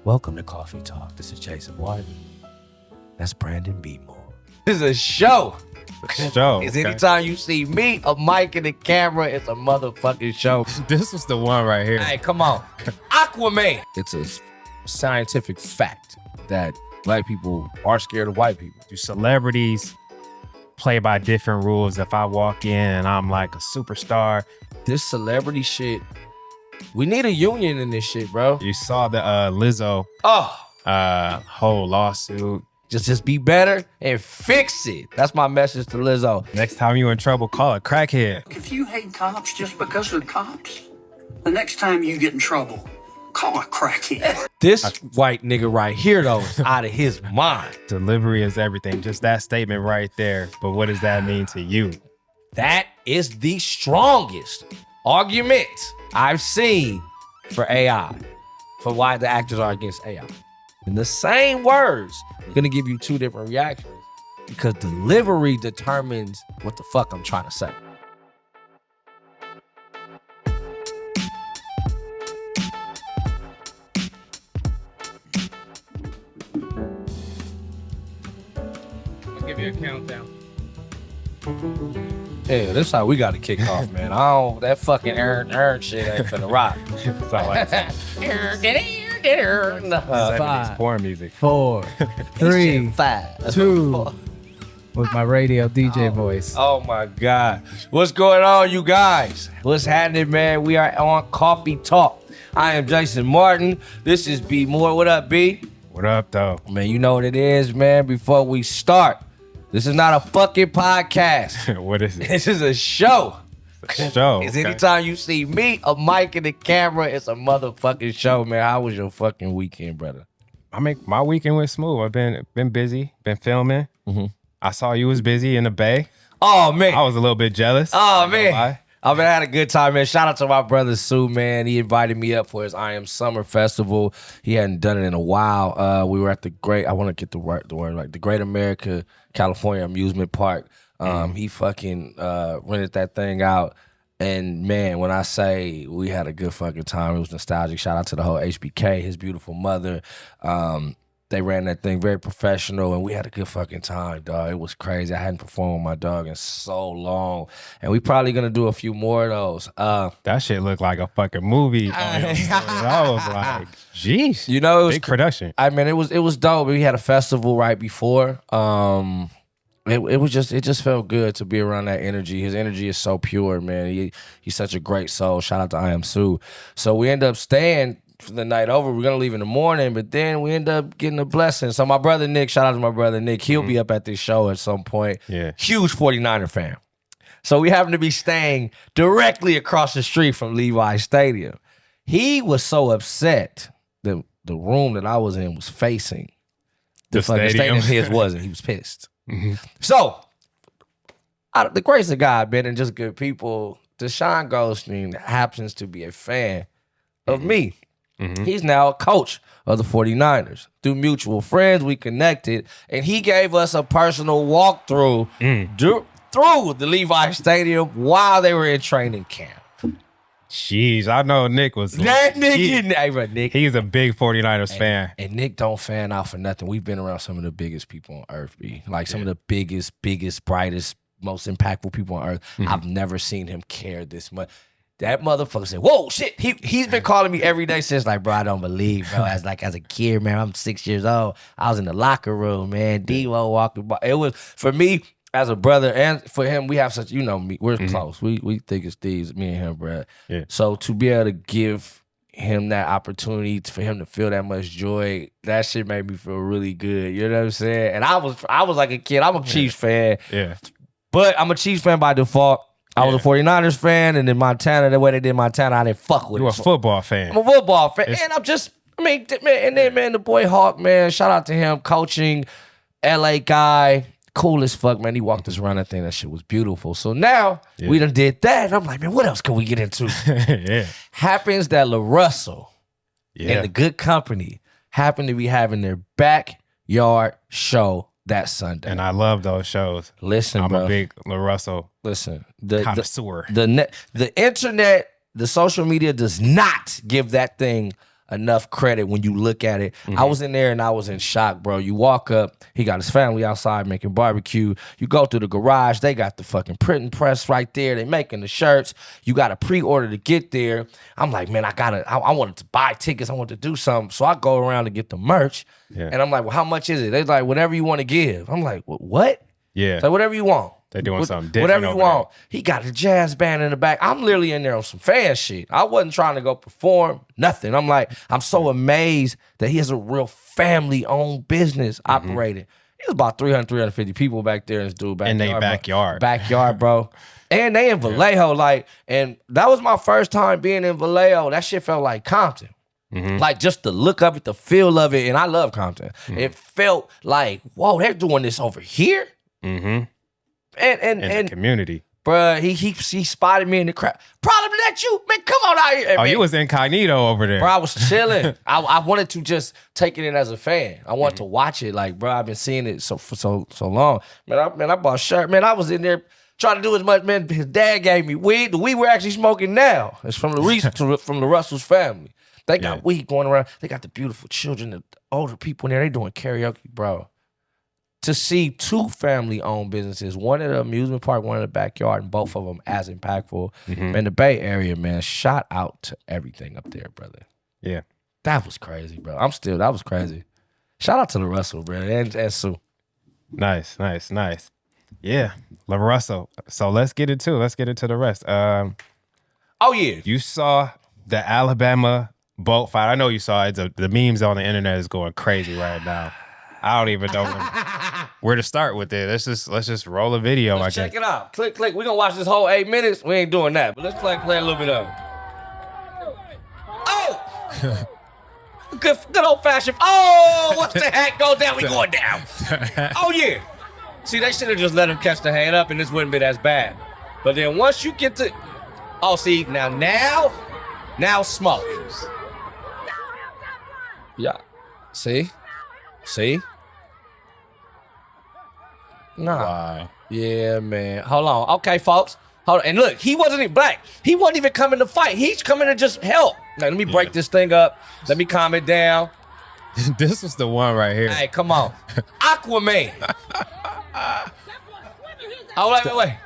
Welcome to Coughie Talk. This is Jason Martin. That's Brandon B. Moore. This is a show. It's anytime you see me, a mic, and a camera, it's a motherfucking show. This was the one right here. Hey, come on. Aquaman. It's a scientific fact that black people are scared of white people. Do celebrities play by different rules? If I walk in and I'm like a superstar. This celebrity shit, we need a union in this shit, bro. You saw the Lizzo whole lawsuit. Just be better and fix it. That's my message to Lizzo. Next time you in trouble, call a crackhead. If you hate cops just because they're cops, the next time you get in trouble, call a crackhead. This white nigga right here, though, is out of his mind. Delivery is everything. Just that statement right there. But what does that mean to you? That is the strongest argument I've seen for AI, for why the actors are against AI. In the same words, I'm gonna give you two different reactions because delivery determines what the fuck I'm trying to say. I'll give you a countdown. Yeah, this how we got to kick off, man. That fucking Aaron shit ain't finna rock. It's all like 5, porn music. 4, 3, 5, 2. With my radio DJ voice. Oh my God. What's going on, you guys? What's happening, man? We are on Coughie Talk. I am Jason Martin. This is B Moore. What up, B? What up, though? Man, you know what it is, man. Before we start, this is not a fucking podcast. What is it? This is a show. Show. It's anytime you see me, a mic, and a camera, it's a motherfucking show, man. How was your fucking weekend, brother? My weekend went smooth. I've been busy, been filming. Mm-hmm. I saw you was busy in the Bay. Oh, man. I was a little bit jealous. Oh, man. I had a good time, man. Shout out to my brother Sue, man. He invited me up for his I Am Summer Festival. He hadn't done it in a while. We were at the I want to get the word right, the Great America California Amusement Park. He fucking rented that thing out. And man, when I say we had a good fucking time, it was nostalgic. Shout out to the whole HBK, his beautiful mother. They ran that thing very professional, and we had a good fucking time, dog. It was crazy. I hadn't performed with my dog in so long, and we probably gonna do a few more of those. That shit looked like a fucking movie. I was like, jeez, you know, it was big production. I mean, it was dope. We had a festival right before. It just felt good to be around that energy. His energy is so pure, man. He's such a great soul. Shout out to I Am Sue. So we end up staying for the night over. We're gonna leave in the morning, but then we end up getting a blessing. So my brother Nick, shout out to my brother Nick, he'll be up at this show at some point. Yeah. Huge 49er fan. So we happen to be staying directly across the street from Levi's Stadium. He was so upset that the room that I was in was facing the stadium. His wasn't. He was pissed. Mm-hmm. So, out of the grace of God, man, and just good people, Deshaun Goldstein happens to be a fan of me. Mm-hmm. He's now a coach of the 49ers. Through mutual friends, we connected, and he gave us a personal walkthrough through the Levi Stadium while they were in training camp. Jeez, I know Nick was... That nigga, Nick. He's a big 49ers fan. And Nick don't fan out for nothing. We've been around some of the biggest people on earth, B. Like some of the biggest, brightest, most impactful people on earth. Mm-hmm. I've never seen him care this much. That motherfucker said, whoa, shit. He's been calling me every day since, like, bro, I don't believe, bro. As a kid, man, I'm 6 years old. I was in the locker room, man. D-Lo walking by. It was, for me, as a brother, and for him, we have such, me, we're close. We think it's thieves, me and him, bro. Yeah. So to be able to give him that opportunity, for him to feel that much joy, that shit made me feel really good. You know what I'm saying? And I was like a kid. I'm a Chiefs fan. Yeah. But I'm a Chiefs fan by default. I was a 49ers fan, and in Montana, the way they did Montana, I didn't fuck with it. You a football fan. I'm a football fan. And I'm just, man, and then, man, the boy Hawk, man, shout out to him, coaching, LA guy, cool as fuck, man. He walked us around that thing. That shit was beautiful. So now, we done did that, and I'm like, man, what else can we get into? Happens that LaRussell and the Good Company happen to be having their backyard show that Sunday. And I love those shows. Listen, I'm bro. a big LaRussell connoisseur. The internet, the social media does not give that thing enough credit when you look at it. I was in there and I was in shock, bro. You walk up, he got his family outside making barbecue. You go through the garage, they got the fucking printing press right there. They making the shirts. You got to pre-order to get there. I'm like, man, I wanted to buy tickets. I wanted to do something. So I go around to get the merch. Yeah. And I'm like, well, how much is it? They're like, whatever you want to give. I'm like, what? Yeah. So whatever you want. They're doing something different. Whatever you want. He got a jazz band in the back. I'm literally in there on some fan shit. I wasn't trying to go perform, nothing. I'm like, I'm so amazed that he has a real family-owned business operating. It was about 300, 350 people back there in his dude backyard. In their backyard. Backyard, bro. And they in Vallejo, and that was my first time being in Vallejo. That shit felt like Compton. Like just the look of it, the feel of it, and I love Compton. It felt like, whoa, they're doing this over here? And the community. Bruh, he spotted me in the crowd. Probably that you, man, come on out here. Oh, man. you was incognito over there. Bro, I was chilling. I wanted to just take it in as a fan. I wanted to watch it. Like, bro, I've been seeing it for so long. Man, I bought a shirt. Man, I was in there trying to do as much. Man, his dad gave me weed. The weed we're actually smoking now. It's from the Russell's family. They got weed going around. They got the beautiful children, the older people in there. They doing karaoke, bro. To see two family-owned businesses, one at an amusement park, one in the backyard, and both of them as impactful. In the Bay Area, man, shout out to everything up there, brother. Yeah. That was crazy, bro. That was crazy. Shout out to the Russell, bro, and Sue. Nice. Yeah, La Russell. So let's get into the rest. Oh, yeah. You saw the Alabama boat fight. I know you saw it. The memes on the internet is going crazy right now. I don't even know where to start with it. Let's just roll a video. Let's check it out. Click. We're gonna watch this whole 8 minutes. We ain't doing that, but let's play a little bit of it. Oh! good old fashioned. Oh, what the heck? Go down, we going down. Oh yeah. See, they should have just let him catch the hand up and this wouldn't be as bad. But then once you get to see, now smoke. Yeah. See? Nah. Wow. Yeah, man. Hold on. Okay, folks. Hold on. And look, he wasn't even black. He wasn't even coming to fight. He's coming to just help. Now, let me break this thing up. Let me calm it down. This was the one right here. Hey, come on. Aquaman. Oh, wait.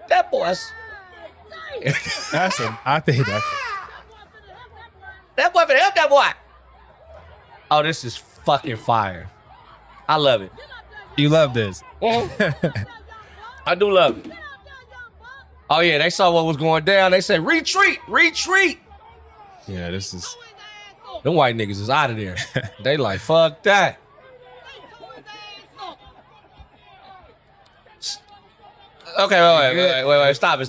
That boy's... I think that's... That boy finna help that boy. Oh, this is fucking fire. I love it. You love this. I do love it. Oh, yeah, they saw what was going down. They said, retreat. Yeah, this is... Them white niggas is out of there. They like, fuck that. Okay, wait. Stop it.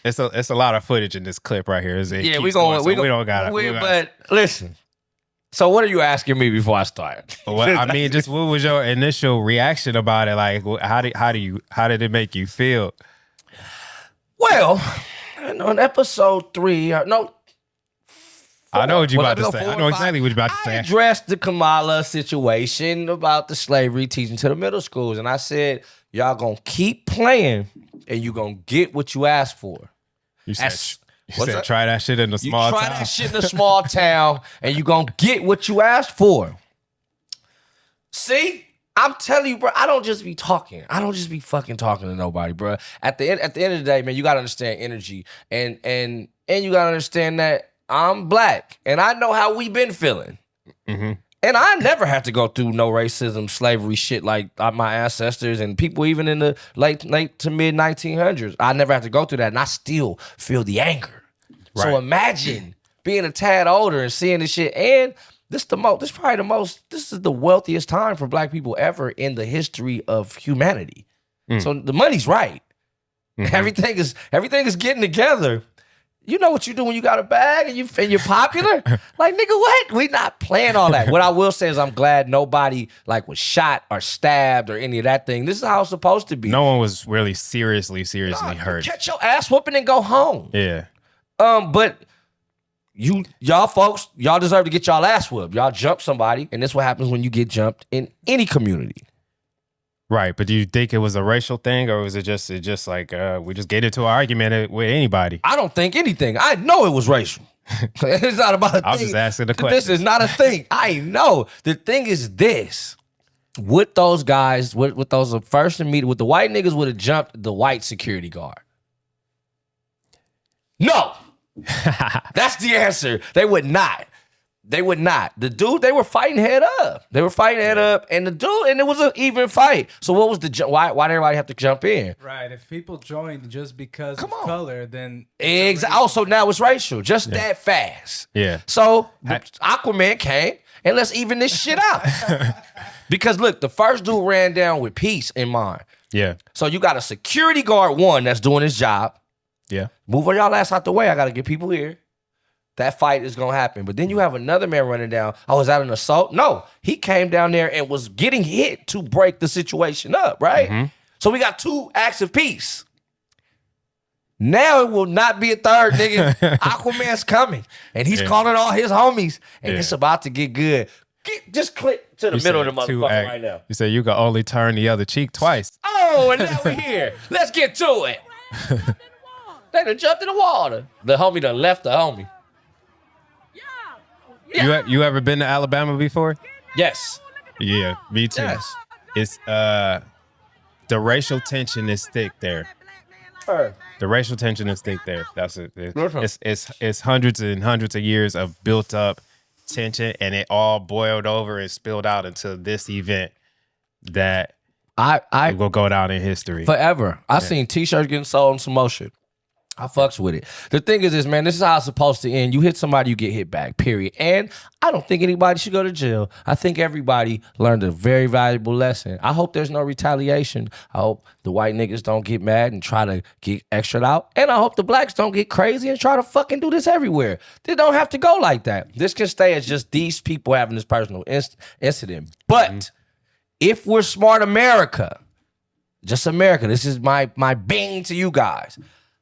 It's a lot of footage in this clip right here. We don't got it. But listen. So what are you asking me before I start? Well, I mean, just what was your initial reaction about it? Like, how did it make you feel? Well, on episode 3, I know what you're about to say. I know exactly what you're about to say. I addressed the Kamala situation about the slavery teaching to the middle schools, and I said, y'all gonna keep playing, and you gonna get what you asked for. You said try that shit in a small town. Try that shit in a small town, and you gonna get what you asked for. See? I'm telling you, bro, I don't just be talking. I don't just be fucking talking to nobody, bro. At the end of the day, man, you gotta understand energy. And you gotta understand that I'm black. And I know how we been feeling. Mm-hmm. And I never had to go through no racism, slavery shit like my ancestors and people even in the late to mid 1900s. I never had to go through that, and I still feel the anger. Right. So imagine being a tad older and seeing this shit. And this is the wealthiest time for black people ever in the history of humanity. So the money's right. Mm-hmm. Everything is getting together. You know what you do when you got a bag and you're popular? Like, nigga, what? We not playing all that. What I will say is I'm glad nobody was shot or stabbed or any of that thing. This is how it's supposed to be. No one was really seriously hurt. Catch your ass whooping and go home. Yeah. But y'all folks, y'all deserve to get y'all ass whooped. Y'all jump somebody, and this is what happens when you get jumped in any community. Right, but do you think it was a racial thing, or was it just like we just get into an argument with anybody? I don't think anything. I know it was racial. It's not about a thing. I was just asking the question. This is not a thing. I know. The thing is this. With those guys, with those first immediate, with the white niggas would have jumped the white security guard. No. That's the answer. They would not. They would not. The dude, they were fighting head up. They were fighting head up, and the dude, and it was an even fight. So what was the why did everybody have to jump in? Right. If people joined just because of color, then Exactly. Also, now it's racial, just that fast. Yeah. So Aquaman came, and let's even this shit out. Because look, the first dude ran down with peace in mind. Yeah. So you got a security guard one that's doing his job. Yeah. Move all y'all ass out the way. I got to get people here. That fight is going to happen. But then you have another man running down. Oh, is that an assault? No. He came down there and was getting hit to break the situation up, right? So we got two acts of peace. Now it will not be a third, nigga. Aquaman's coming. And he's calling all his homies. And it's about to get good. Just click to the middle of the motherfucker right now. You say you can only turn the other cheek twice. Oh, and now we're here. Let's get to it. They done jumped in the water. The homie done left the homie. You ever been to Alabama before? Yes. Yeah, me too. Yes. It's the racial tension is thick there. The racial tension is thick there. That's it. It's hundreds and hundreds of years of built up tension, and it all boiled over and spilled out into this event that I will go down in history forever. I seen t-shirts getting sold and some more shit. I fucks with it. The thing is this, man, this is how it's supposed to end. You hit somebody, you get hit back, period. And I don't think anybody should go to jail. I think everybody learned a very valuable lesson. I hope there's no retaliation. I hope the white niggas don't get mad and try to get extra out. And I hope the blacks don't get crazy and try to fucking do this everywhere. They don't have to go like that. This can stay as just these people having this personal incident. But if we're smart America, just America, this is my bing to you guys.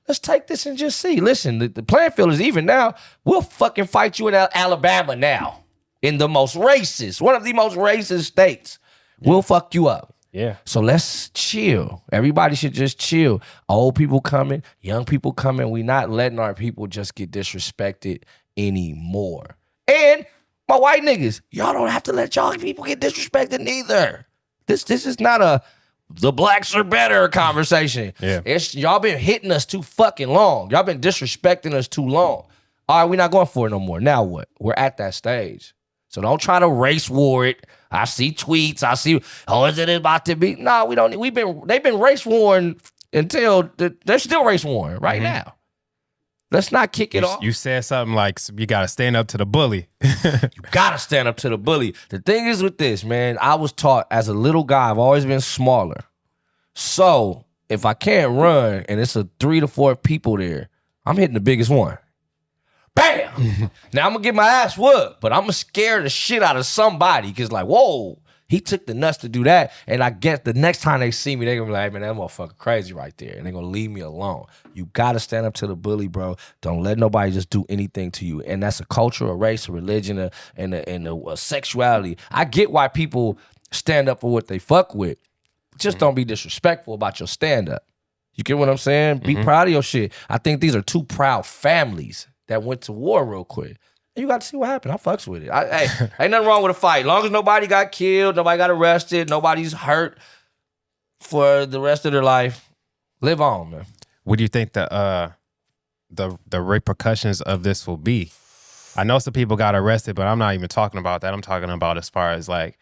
Let's take this and just see. Listen, the playing field is even now. We'll fucking fight you in Alabama now. In the most racist, one of the most racist states. We'll fuck you up. Yeah. So let's chill. Everybody should just chill. Old people coming, young people coming. We not letting our people just get disrespected anymore. And my white niggas, y'all don't have to let y'all people get disrespected neither. This is not a the blacks are better conversation. Yeah. It's y'all been hitting us too fucking long. Y'all been disrespecting us too long. All right, we're not going for it no more. Now what? We're at that stage. So don't try to race war it. I see tweets. I see, is it about to be? No, we don't. They've been race warring until they're still race warring right now. Let's not kick it off. You said something like, you got to stand up to the bully. You got to stand up to the bully. The thing is with this, man, I was taught as a little guy, I've always been smaller. So if I can't run and it's a 3 to 4 people there, I'm hitting the biggest one. Bam! Now I'm going to get my ass whooped, but I'm going to scare the shit out of somebody because like, whoa, he took the nuts to do that. And I guess the next time they see me, they're going to be like, hey, man, that motherfucker crazy right there. And they're going to leave me alone. You got to stand up to the bully, bro. Don't let nobody just do anything to you. And that's a culture, a race, a religion, and a sexuality. I get why people stand up for what they fuck with. Just don't be disrespectful about your stand-up. You get what I'm saying? Be proud of your shit. I think these are two proud families that went to war real quick. You got to see what happened. I fucks with it. Hey, ain't nothing wrong with a fight. As long as nobody got killed, nobody got arrested, nobody's hurt for the rest of their life, live on, man. What do you think the repercussions of this will be? I know some people got arrested, but I'm not even talking about that. I'm talking about as far as like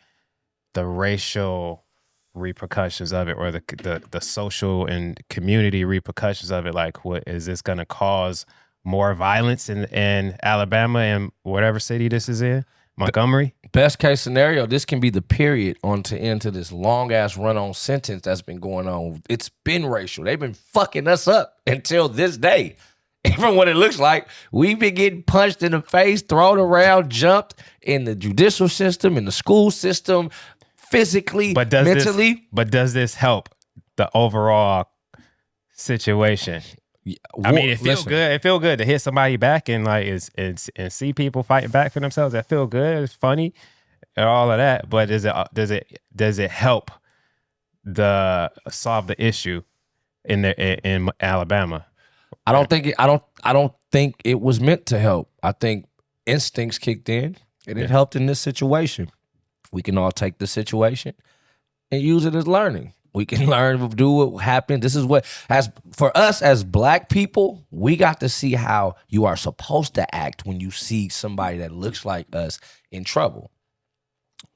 the racial repercussions of it, or the social and community repercussions of it. Like, what is this going to cause? More violence in Alabama and whatever city this is in, Montgomery? Best case scenario, this can be the period on to end to this long-ass run-on sentence that's been going on. It's been racial. They've been fucking us up until this day. Even what it looks like, we've been getting punched in the face, thrown around, jumped in the judicial system, in the school system, physically, mentally. But does this help the overall situation? I mean, it feels good. It feels good to hit somebody back and like and see people fighting back for themselves. That feel good. It's funny and all of that. But does it help solve the issue in Alabama? I don't think think it was meant to help. I think instincts kicked in, and it helped in this situation. We can all take the situation and use it as learning. We can learn, do what happened. This is what, as for us as black people, we got to see how you are supposed to act when you see somebody that looks like us in trouble.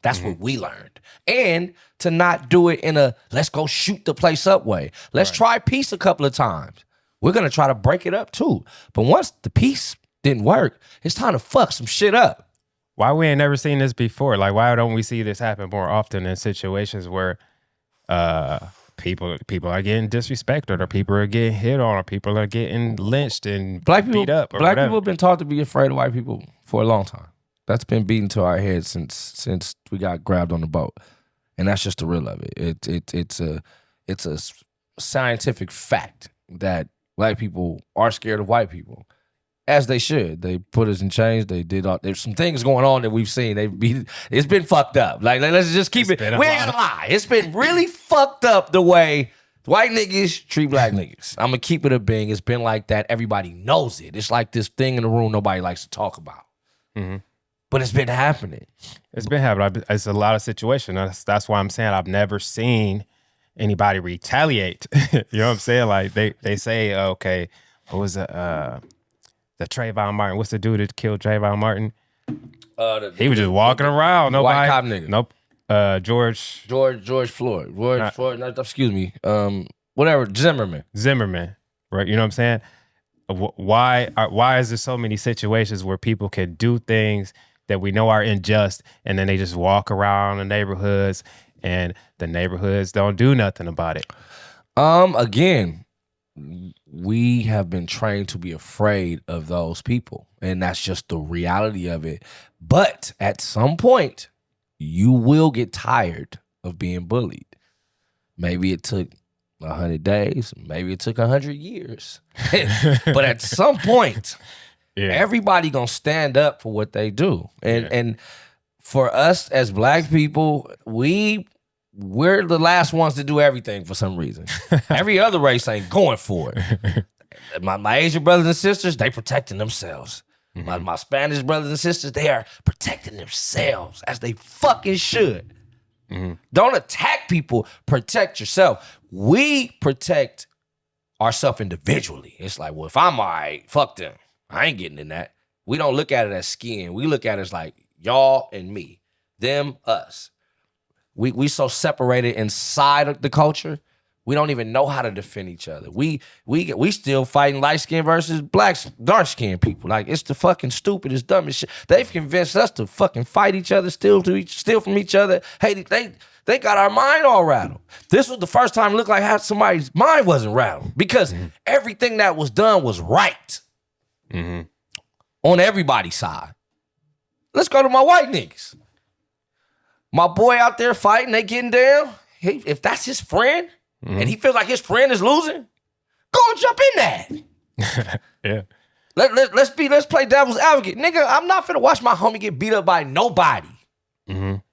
That's what we learned. And to not do it in a let's go shoot the place up way. Let's try peace a couple of times. We're going to try to break it up too. But once the peace didn't work, it's time to fuck some shit up. Why we ain't never seen this before? Like, why don't we see this happen more often in situations where people are getting disrespected, or people are getting hit on, or people are getting lynched and beat up? Black people have been taught to be afraid of white people for a long time. That's been beaten to our heads since we got grabbed on the boat, and that's just the real of it. It's a scientific fact that black people are scared of white people, as they should. They put us in chains. They did all. There's some things going on that we've seen. It's been fucked up. Like, let's just keep it. We ain't gonna lie. It's been really fucked up the way white niggas treat black niggas. I'm gonna keep it a being. It's been like that. Everybody knows it. It's like this thing in the room nobody likes to talk about. Mm-hmm. But it's been happening. It's been happening. It's a lot of situations. That's why I'm saying I've never seen anybody retaliate. You know what I'm saying? Like they say, okay, what was the Trayvon Martin? What's the dude that killed Trayvon Martin? He was just walking around. Nobody, white cop nigga. Nope. George Floyd. Floyd. Excuse me. Whatever. Zimmerman. Right. You know what I'm saying? Why is there so many situations where people can do things that we know are unjust, and then they just walk around the neighborhoods, and the neighborhoods don't do nothing about it? Again, we have been trained to be afraid of those people, and that's just the reality of it. But at some point, you will get tired of being bullied. Maybe it took 100 days, maybe it took 100 years. But at some point, everybody gonna stand up for what they do. And for us as black people, we're the last ones to do everything for some reason. Every other race ain't going for it. My Asian brothers and sisters, they protecting themselves. Mm-hmm. My Spanish brothers and sisters, they are protecting themselves, as they fucking should. Mm-hmm. Don't attack people, protect yourself. We protect ourselves individually. It's like, well, if I'm all right, fuck them. I ain't getting in that. We don't look at it as skin. We look at it as like y'all and me, them, us. We so separated inside of the culture, we don't even know how to defend each other. We still fighting light skin versus black, dark skin people. Like, it's the fucking stupidest, dumbest shit. They've convinced us to fucking fight each other, steal from each other. Hey, they got our mind all rattled. This was the first time it looked like how somebody's mind wasn't rattled, because everything that was done was right on everybody's side. Let's go to my white niggas. My boy out there fighting, they getting down. If that's his friend, and he feels like his friend is losing, go and jump in that. Yeah. Let's play devil's advocate. Nigga, I'm not finna watch my homie get beat up by nobody.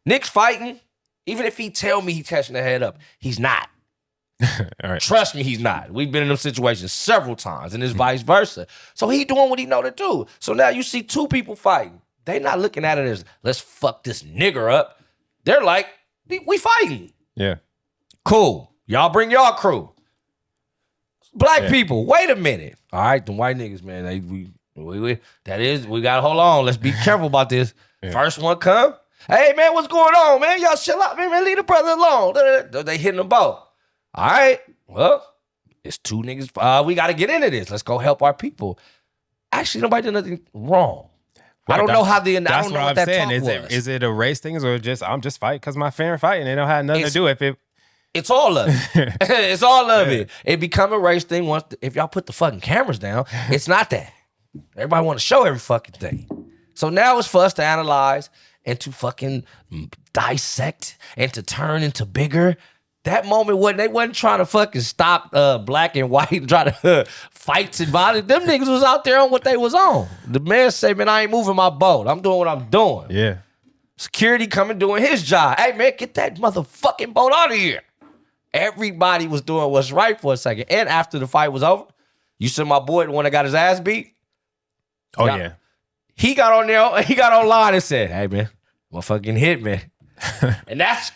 Nick's fighting. Even if he tell me he's catching the head up, he's not. All right. Trust me, he's not. We've been in them situations several times, and it's vice versa. So he doing what he know to do. So now you see two people fighting. They not looking at it as, let's fuck this nigger up. They're like, we fighting. Yeah. Cool. Y'all bring y'all crew. Black people, wait a minute. All right, them white niggas, man, we gotta hold on. Let's be careful about this. Yeah. First one come. Hey, man, what's going on, man? Y'all chill out, man. Leave the brother alone. They hitting them both. All right, well, it's two niggas. We got to get into this. Let's go help our people. Actually, nobody did nothing wrong. Right, I don't know how the. That's I don't know what what I'm that saying. talk was. Is it a race thing, or just I'm just fighting because my friend fighting? It don't have nothing to do with it. It's all of it. It's all of it. It become a race thing once. If y'all put the fucking cameras down, it's not that. Everybody want to show every fucking thing. So now it's for us to analyze and to fucking dissect and to turn into bigger. That moment when they wasn't trying to fucking stop black and white and try to fights and violence. Them niggas was out there on what they was on. The man said, man, I ain't moving my boat. I'm doing what I'm doing. Yeah. Security coming doing his job. Hey, man, get that motherfucking boat out of here. Everybody was doing what's right for a second. And after the fight was over, you said my boy, the one that got his ass beat, Oh, Y'all- yeah. He got on there, he got online and said, hey, man, motherfucking hit me. And that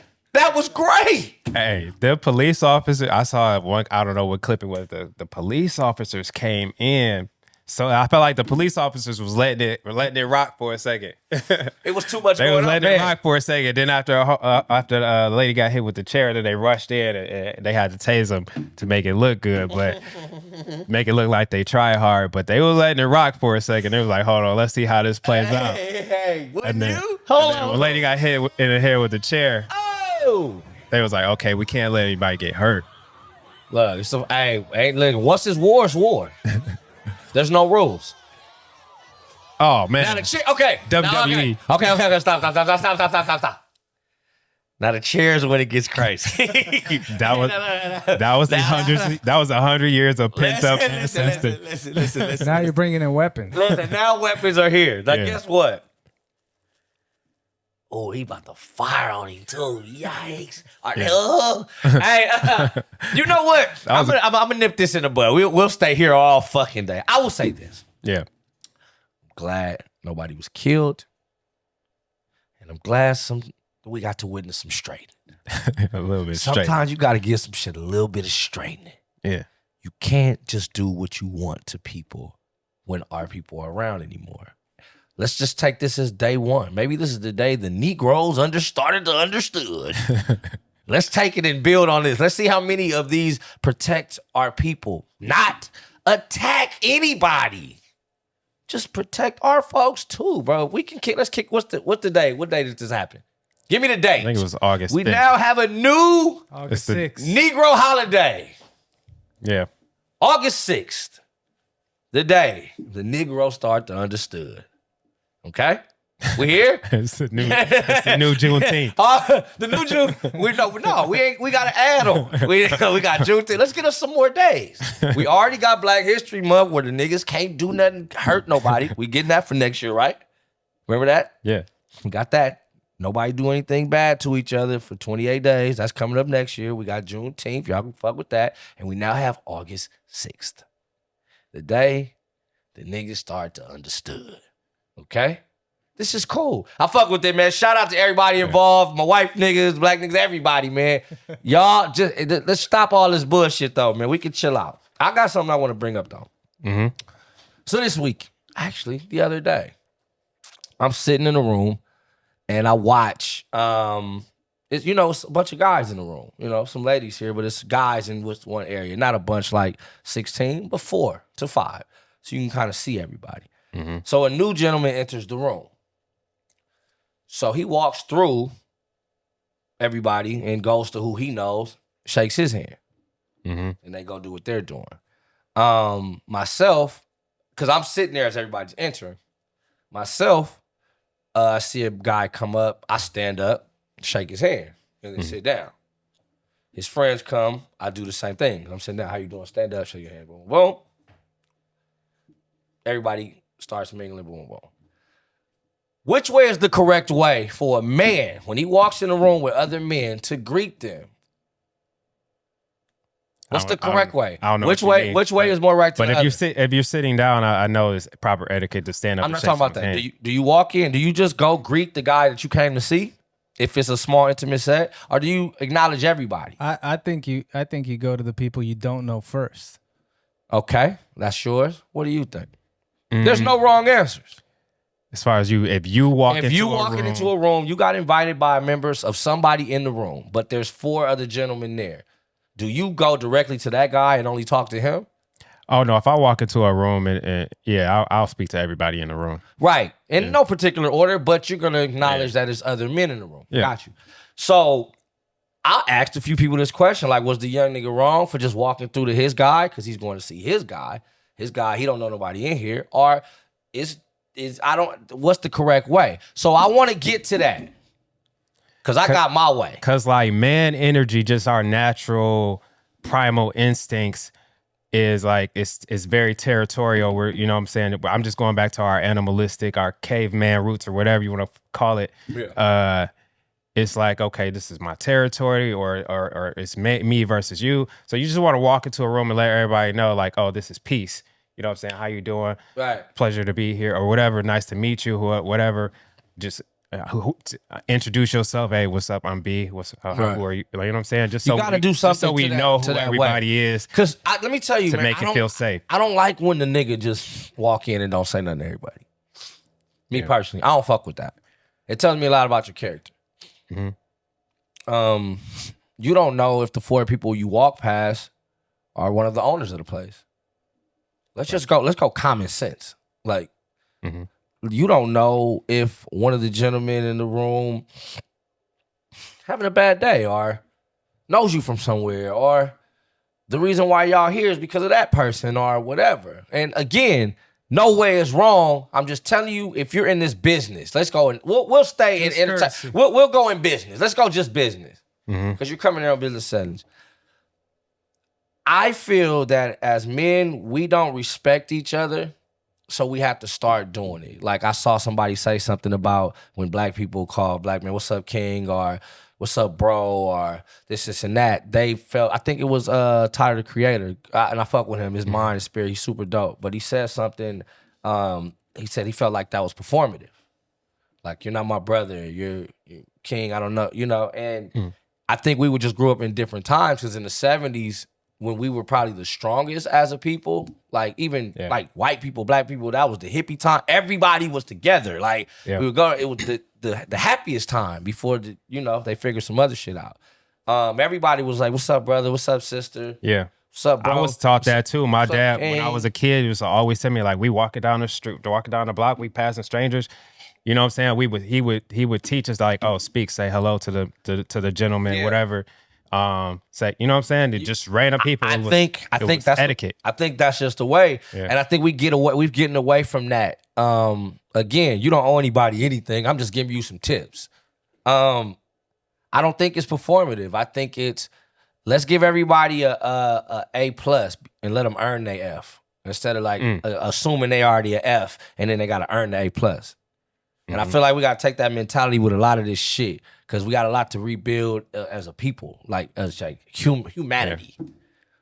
was great. Hey, the police officer, I saw one, I don't know what clip it was. The police officers came in. So I felt like the police officers was letting it rock for a second. It was too much They going was on, letting man. it rock for a second. Then after the lady got hit with the chair, then they rushed in and they had to tase them to make it look good, but make it look like they tried hard. But they was letting it rock for a second. They was like, hold on, let's see how this plays out. Hey, wouldn't And then, you? and then when the lady got hit in the head with the chair, Oh. they was like, okay, we can't let anybody get hurt. Look, so, hey, look, once it's war, it's war. There's no rules. Oh, man. Now the chair, okay. WWE. Okay, stop. Now the chairs when it gets crazy. That was that was 100 years of pent up ancestors. Listen. Now you're bringing in weapons. Listen, now weapons are here. Now Yeah. guess what? Oh, he about to fire on him too. Yikes! Hey, you know what? I'm gonna nip this in the bud. We'll stay here all fucking day. I will say this. Yeah. I'm glad nobody was killed, and I'm glad we got to witness some straightening. A little bit straight. Sometimes you got to give some shit a little bit of straightening. Yeah. You can't just do what you want to people when our people are around anymore. Let's just take this as day one. Maybe this is the day the Negroes started to understood. Let's take it and build on this. Let's see how many of these protect our people, not attack anybody. Just protect our folks too, bro. We can kick. Let's kick. What's the day? What day did this happen? Give me the date. I think it was August We 5th. now have a new August It's the- 6th. Negro holiday. Yeah. August 6th, the day the Negro start to understood. Okay? We here? It's the new Juneteenth. The new June. We gotta add them. We got Juneteenth. Let's get us some more days. We already got Black History Month where the niggas can't do nothing, hurt nobody. We getting that for next year, right? Remember that? Yeah. We got that. Nobody do anything bad to each other for 28 days. That's coming up next year. We got Juneteenth. Y'all can fuck with that. And we now have August 6th. The day the niggas start to understood. Okay? This is cool. I fuck with it, man. Shout out to everybody involved. My wife niggas, black niggas, everybody, man. Y'all, just let's stop all this bullshit, though, man. We can chill out. I got something I want to bring up, though. Mm-hmm. So this week, actually, the other day, I'm sitting in a room and I watch, it's a bunch of guys in the room. Some ladies here, but it's guys in one area. Not a bunch like 16, but 4 to 5. So you can kind of see everybody. Mm-hmm. So a new gentleman enters the room. So he walks through everybody and goes to who he knows, shakes his hand, Mm-hmm. and they go do what they're doing. Myself, because I'm sitting there as everybody's entering. Myself, I see a guy come up. I stand up, shake his hand, and then sit down. His friends come. I do the same thing. I'm sitting down. How you doing? Stand up, shake your hand. Boom, boom. Everybody starts mingling. Boom, boom. Which way is the correct way for a man when he walks in a room with other men to greet them? What's the correct way? I don't know Which what you way? mean, Which way is more right to But the other? if you're sitting down, I know it's proper etiquette to stand up. I'm and not shake talking about someone's that. hand. Do you walk in? Do you just go greet the guy that you came to see? If it's a small intimate set, or do you acknowledge everybody? I think you go to the people you don't know first. Okay, that's yours. What do you think? Mm-hmm. There's no wrong answers. As far as if you walk If into you a walking room, into a room, you got invited by members of somebody in the room, but there's 4 other gentlemen there. Do you go directly to that guy and only talk to him? oh no, if I walk into a room and I'll speak to everybody in the room. Right. In no particular order, but you're going to acknowledge that there's other men in the room. Yeah. Got you. So I asked a few people this question, like, was the young nigga wrong for just walking through to his guy because he's going to see his guy? His guy, he don't know nobody in here. Or what's the correct way? So I want to get to that because I got my way. Cause like man energy, just our natural primal instincts is like it's very territorial. We're, you know what I'm saying? I'm just going back to our animalistic, our caveman roots or whatever you want to call it. Yeah. It's like, okay, this is my territory or it's me versus you. So you just want to walk into a room and let everybody know like, oh, this is peace. You know what I'm saying? How you doing? Right. Pleasure to be here or whatever. Nice to meet you. Whatever. Just introduce yourself. Hey, what's up? I'm B. Who are you? Like, you know what I'm saying? Just You so gotta do something so we to that- know to who that everybody is. Because let me tell you, to man, make it feel safe. I don't like when the nigga just walk in and don't say nothing to everybody. Me personally, I don't fuck with that. It tells me a lot about your character. Mm-hmm. You don't know if the 4 people you walk past are one of the owners of the place. Let's go common sense. Like, you don't know if one of the gentlemen in the room having a bad day or knows you from somewhere, or the reason why y'all here is because of that person or whatever. And again, no way is wrong. I'm just telling you, if you're in this business, let's go and we'll stay in entertainment. We'll go in business. Let's go just business. Because you're coming there on business settings. I feel that as men, we don't respect each other, so we have to start doing it. Like, I saw somebody say something about when black people call black men, what's up, king, or what's up, bro, or this, and that. They felt, I think it was Tyler, the Creator, and I fuck with him, his mind, his spirit, he's super dope. But he said something, he said he felt like that was performative. Like, you're not my brother, you're king, I don't know, you know, and I think we would just grew up in different times, because in the 70s, when we were probably the strongest as a people, like even like white people, black people, that was the hippie time. Everybody was together. Like we were going, it was the happiest time before they figured some other shit out. Everybody was like, "What's up, brother? What's up, sister? Yeah. What's up, bro?" I was taught that too. My dad, king? when I was a kid, he used to always tell me, like, we walking down the street, walking down the block, we passing strangers. You know what I'm saying? He would teach us, like, oh, say hello to the gentleman, whatever. Say, you know what I'm saying? Just random people. I think that's etiquette. I think that's just the way, and I think we've getting away from that. Again, you don't owe anybody anything. I'm just giving you some tips. I don't think it's performative. I think it's, let's give everybody a A+ and let them earn their F, instead of like assuming they already a F and then they got to earn the A+. And I feel like we got to take that mentality with a lot of this shit, because we got a lot to rebuild as a people, like as like humanity.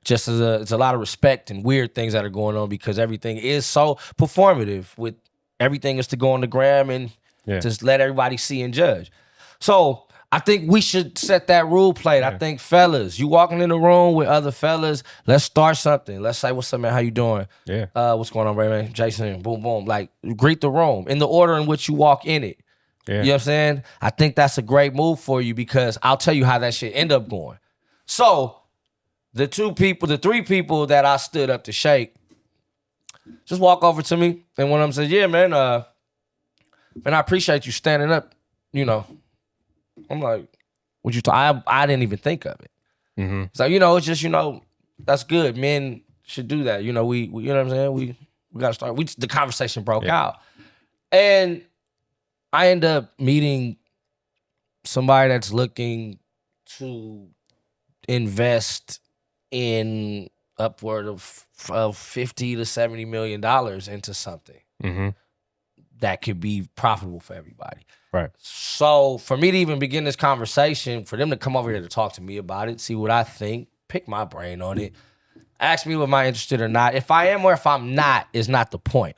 Just as it's a lot of respect and weird things that are going on, because everything is so performative. With everything is to go on the gram and just let everybody see and judge. So I think we should set that rule plate. I think, fellas, you walking in the room with other fellas, let's start something. Let's say, "What's up, man? How you doing? Yeah. What's going on, Ray, man? Jason, boom, boom." Like, greet the room in the order in which you walk in it. Yeah. You know what I'm saying? I think that's a great move for you, because I'll tell you how that shit end up going. So the 3 people that I stood up to shake, just walk over to me, and one of them says, "Yeah, man, I appreciate you standing up, you know." I'm like, "What you I didn't even think of it." So, it's just, that's good. Men should do that. We you know what I'm saying? We got to start. The conversation broke out. And I end up meeting somebody that's looking to invest in upward of $50 to $70 million into something that could be profitable for everybody. Right. So for me to even begin this conversation, for them to come over here to talk to me about it, see what I think, pick my brain on it, ask me am I interested or not. If I am or if I'm not is not the point.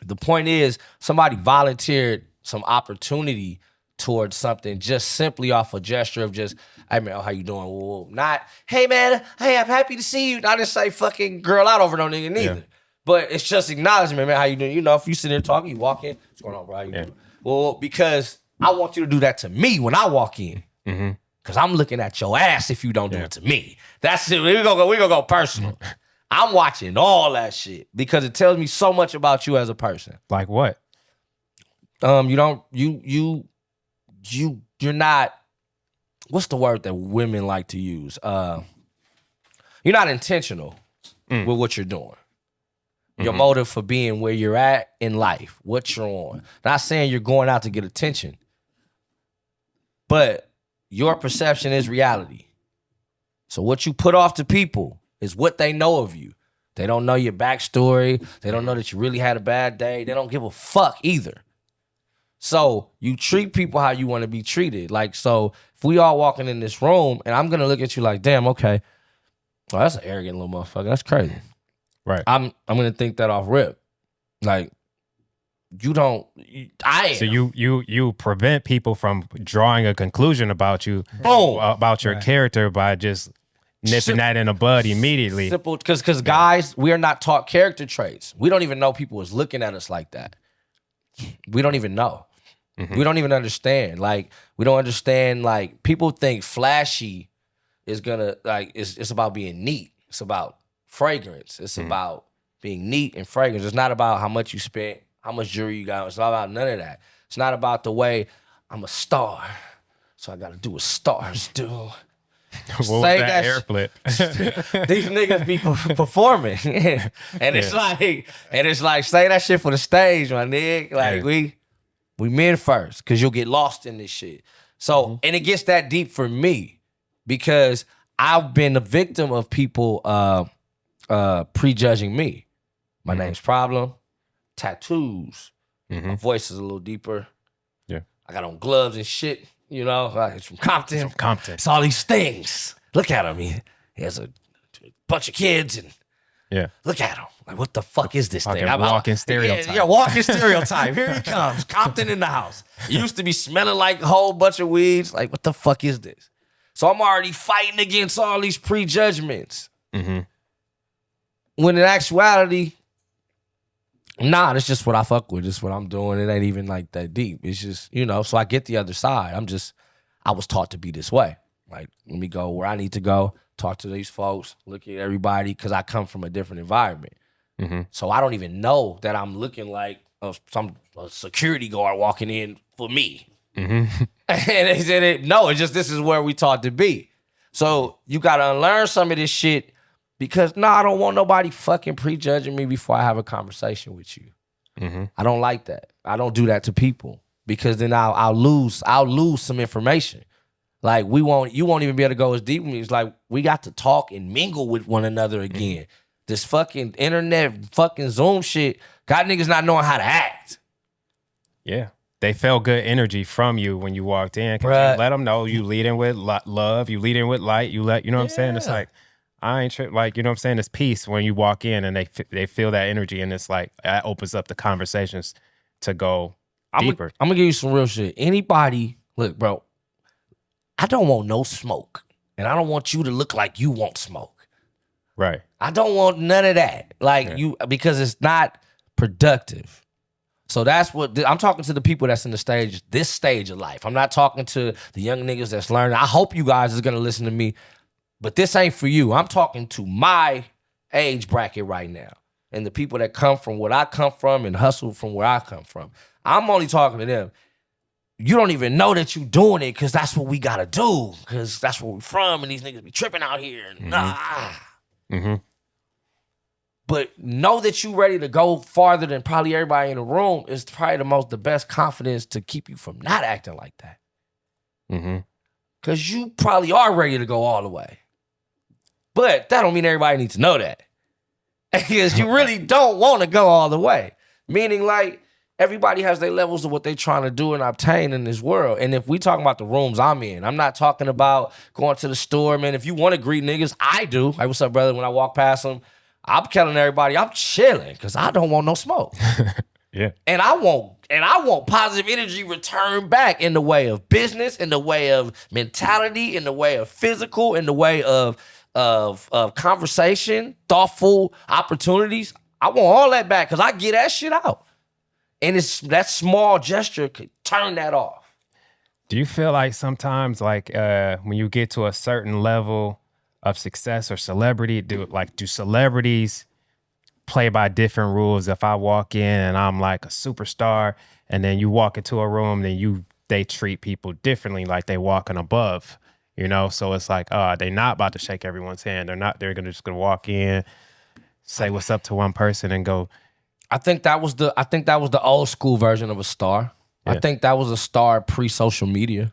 The point is, somebody volunteered some opportunity towards something just simply off a gesture of just, "Hey man, how you doing?" Well, not, "Hey man, hey, I'm happy to see you." I didn't say fucking girl out over no nigga neither. But it's just acknowledgement, man. How you doing? If you sit there talking, you walk in, "What's going on, bro? How you doing?" Well, because I want you to do that to me when I walk in. Because I'm looking at your ass if you don't do it to me. That's it. We're gonna go personal. I'm watching all that shit because it tells me so much about you as a person. Like what? You're not, what's the word that women like to use? You're not intentional with what you're doing. Your motive for being where you're at in life, what you're on. Not saying you're going out to get attention, but your perception is reality. So what you put off to people is what they know of you. They don't know your backstory. They don't know that you really had a bad day. They don't give a fuck either. So you treat people how you want to be treated. Like, so if we all walking in this room and I'm going to look at you like, "Damn, okay. Oh, that's an arrogant little motherfucker. That's crazy." Right. I'm gonna think that off rip. Like, you don't. I am. So you prevent people from drawing a conclusion about you, Boom. about your character by just nipping that in the bud immediately. Simple, because guys, we are not taught character traits. We don't even know people is looking at us like that. We don't even know. We don't even understand. Like, we don't understand. Like, people think flashy is gonna it's about being neat. It's about fragrance. It's about being neat and fragrance. It's not about how much you spent, how much jewelry you got. It's not about none of that. It's not about the way I'm a star, so I got to do what stars do. What was that air flip? These niggas be performing, and it's like say that shit for the stage, my nigga. Like we men first, cause you'll get lost in this shit. So and it gets that deep for me because I've been a victim of people prejudging me. My name's Problem, tattoos, my voice is a little deeper. Yeah, I got on gloves and shit. You know, like it's from Compton. From Compton. It's all these things. Look at him. He has a bunch of kids and look at him. Like, what the fuck is this thing? Walking stereotype. Yeah, walking stereotype. Here he comes. Compton in the house. He used to be smelling like a whole bunch of weeds. Like, what the fuck is this? So I'm already fighting against all these prejudgments. When in actuality, nah, that's just what I fuck with. It's what I'm doing. It ain't even like that deep. It's just, you know, so I get the other side. I was taught to be this way. Like, let me go where I need to go, talk to these folks, look at everybody, because I come from a different environment. So I don't even know that I'm looking like a security guard walking in for me. And they said, no, it's just this is where we taught to be. So you got to unlearn some of this shit because, I don't want nobody fucking prejudging me before I have a conversation with you. I don't like that. I don't do that to people because then I'll lose some information. Like you won't even be able to go as deep with me. It's like we got to talk and mingle with one another again. This fucking internet, fucking Zoom shit got niggas not knowing how to act. Yeah. They felt good energy from you when you walked in. You let them know you leading with love, you leading with light, you know what I'm saying? It's like, I ain't tripping. Like, you know what I'm saying? It's peace when you walk in and they feel that energy and it's like, that opens up the conversations to go deeper. I'm gonna give you some real shit. Anybody, look, bro, I don't want no smoke. And I don't want you to look like you want smoke. Right. I don't want none of that. Like because it's not productive. So that's what I'm talking to the people that's in this stage of life. I'm not talking to the young niggas that's learning. I hope you guys is gonna listen to me, but this ain't for you. I'm talking to my age bracket right now. And the people that come from what I come from and hustle from where I come from. I'm only talking to them. You don't even know that you doing it because that's what we gotta do. Because that's where we from and these niggas be tripping out here. But know that you ready to go farther than probably everybody in the room is probably the best confidence to keep you from not acting like that. Because you probably are ready to go all the way. But that don't mean everybody needs to know that. Because you really don't want to go all the way. Meaning like everybody has their levels of what they're trying to do and obtain in this world. And if we talking about the rooms I'm in, I'm not talking about going to the store, man. If you want to greet niggas, I do. Like, what's up, brother? When I walk past them, I'm telling everybody I'm chilling because I don't want no smoke. And I want positive energy return back in the way of business, in the way of mentality, in the way of physical, in the way of conversation, thoughtful opportunities. I want all that back because I get that shit out. And it's that small gesture could turn that off. Do you feel like sometimes like when you get to a certain level of success or celebrity, do celebrities play by different rules? If I walk in and I'm like a superstar and then you walk into a room, then they treat people differently, like they walking above, you know? So it's like, they not about to shake everyone's hand. They're just gonna walk in, say what's up to one person and go. I think that was the old school version of a star. Yeah. I think that was a star pre-social media.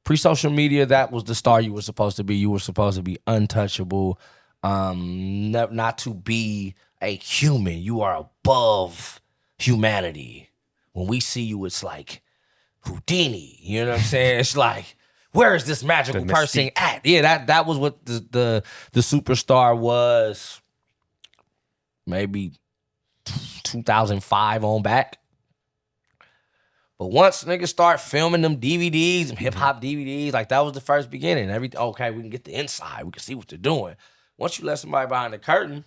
Pre-social media, that was the star you were supposed to be. You were supposed to be untouchable, not to be a human. You are above humanity. When we see you, it's like Houdini. You know what I'm saying? It's like, where is this magical person at? Yeah, that was what the superstar was maybe 2005 on back. But once niggas start filming them DVDs, hip hop DVDs, like that was the first beginning. Okay, we can get the inside. We can see what they're doing. Once you let somebody behind the curtain,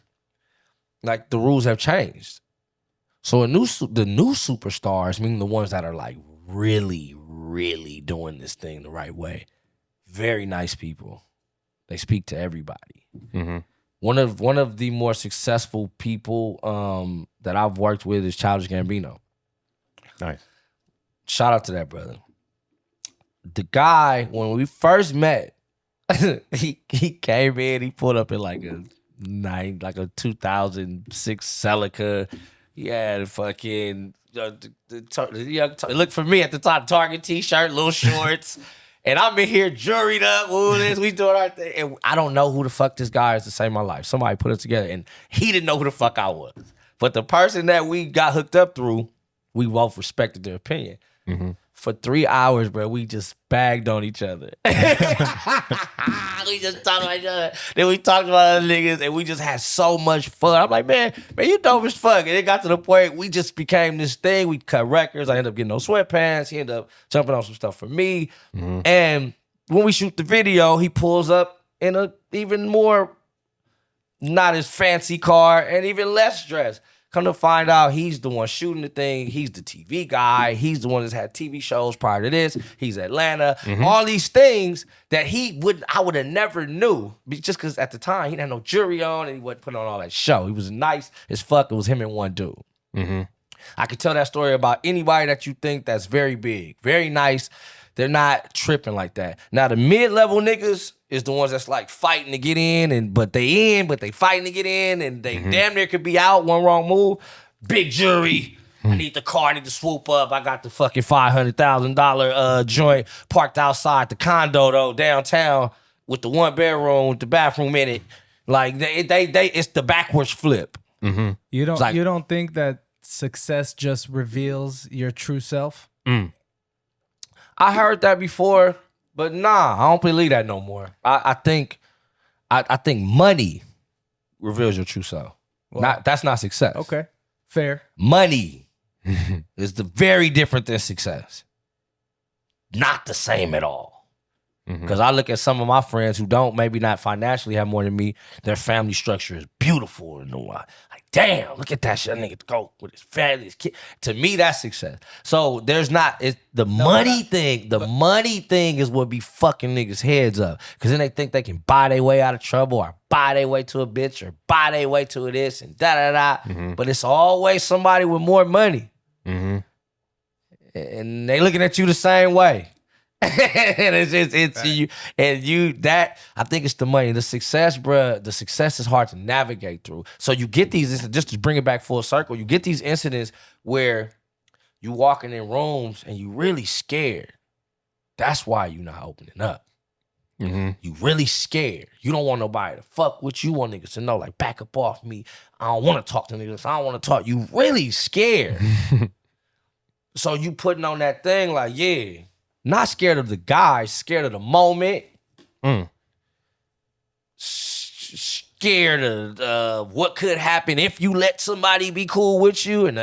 like the rules have changed. So the new superstars, meaning the ones that are like really, really doing this thing the right way, very nice people. They speak to everybody. Mm-hmm. One of the more successful people that I've worked with is Childish Gambino. Nice. Shout out to that brother. The guy, when we first met, he came in, he pulled up in like a 2006 Celica. He had a fucking, look for me at the top, Target t-shirt, little shorts. And I'm in here juried up, we doing our thing. And I don't know who the fuck this guy is to save my life. Somebody put it together and he didn't know who the fuck I was. But the person that we got hooked up through, we both respected their opinion. Mm-hmm. For 3 hours, bro, we just bagged on each other. We just talked about each other. Then we talked about other niggas, and we just had so much fun. I'm like, man, you dope as fuck. And it got to the point we just became this thing. We cut records. I ended up getting those sweatpants. He ended up jumping on some stuff for me. Mm-hmm. And when we shoot the video, he pulls up in a even more not as fancy car and even less dressed. Come to find out, he's the one shooting the thing. He's the TV guy. He's the one that's had TV shows prior to this. He's Atlanta. Mm-hmm. All these things that I would have never knew, just because at the time he didn't have no jury on and he wasn't putting on all that show. He was nice as fuck. It was him and one dude. Mm-hmm. I could tell that story about anybody that you think that's very big, very nice. They're not tripping like that. Now the mid-level niggas is the ones that's like fighting to get in, but they fighting to get in, and they damn near could be out, one wrong move. Big jury. I need the car, I need to swoop up. I got the fucking $500,000 joint parked outside the condo though, downtown, with the 1 bedroom with the bathroom in it. Like they it's the backwards flip. Mm-hmm. You don't like, you don't think that success just reveals your true self? I heard that before, but nah, I don't believe that no more. I think money reveals your true self. Well, That's not success. Okay, fair. Money is very different than success. Not the same at all. Because I look at some of my friends who don't, maybe not financially have more than me, their family structure is beautiful. And like, damn, look at that shit. That nigga go with his family, his kid. To me, that's success. So there's not, money thing. The money thing is what be fucking niggas' heads up. Because then they think they can buy their way out of trouble or buy their way to a bitch or buy their way to this and da-da-da. But it's always somebody with more money. And they looking at you the same way. And it's you and you that I think it's the money. The success, bruh, the success is hard to navigate through. So you get these, just to bring it back full circle, you get these incidents where you walking in rooms and you really scared. That's why you not opening up. You really scared. You don't want nobody to fuck with you. You want niggas to know, like, back up off me. I don't want to talk to niggas. I don't want to talk. You really scared. So you putting on that thing like, yeah. Not scared of the guy, scared of the moment. Scared of what could happen if you let somebody be cool with you and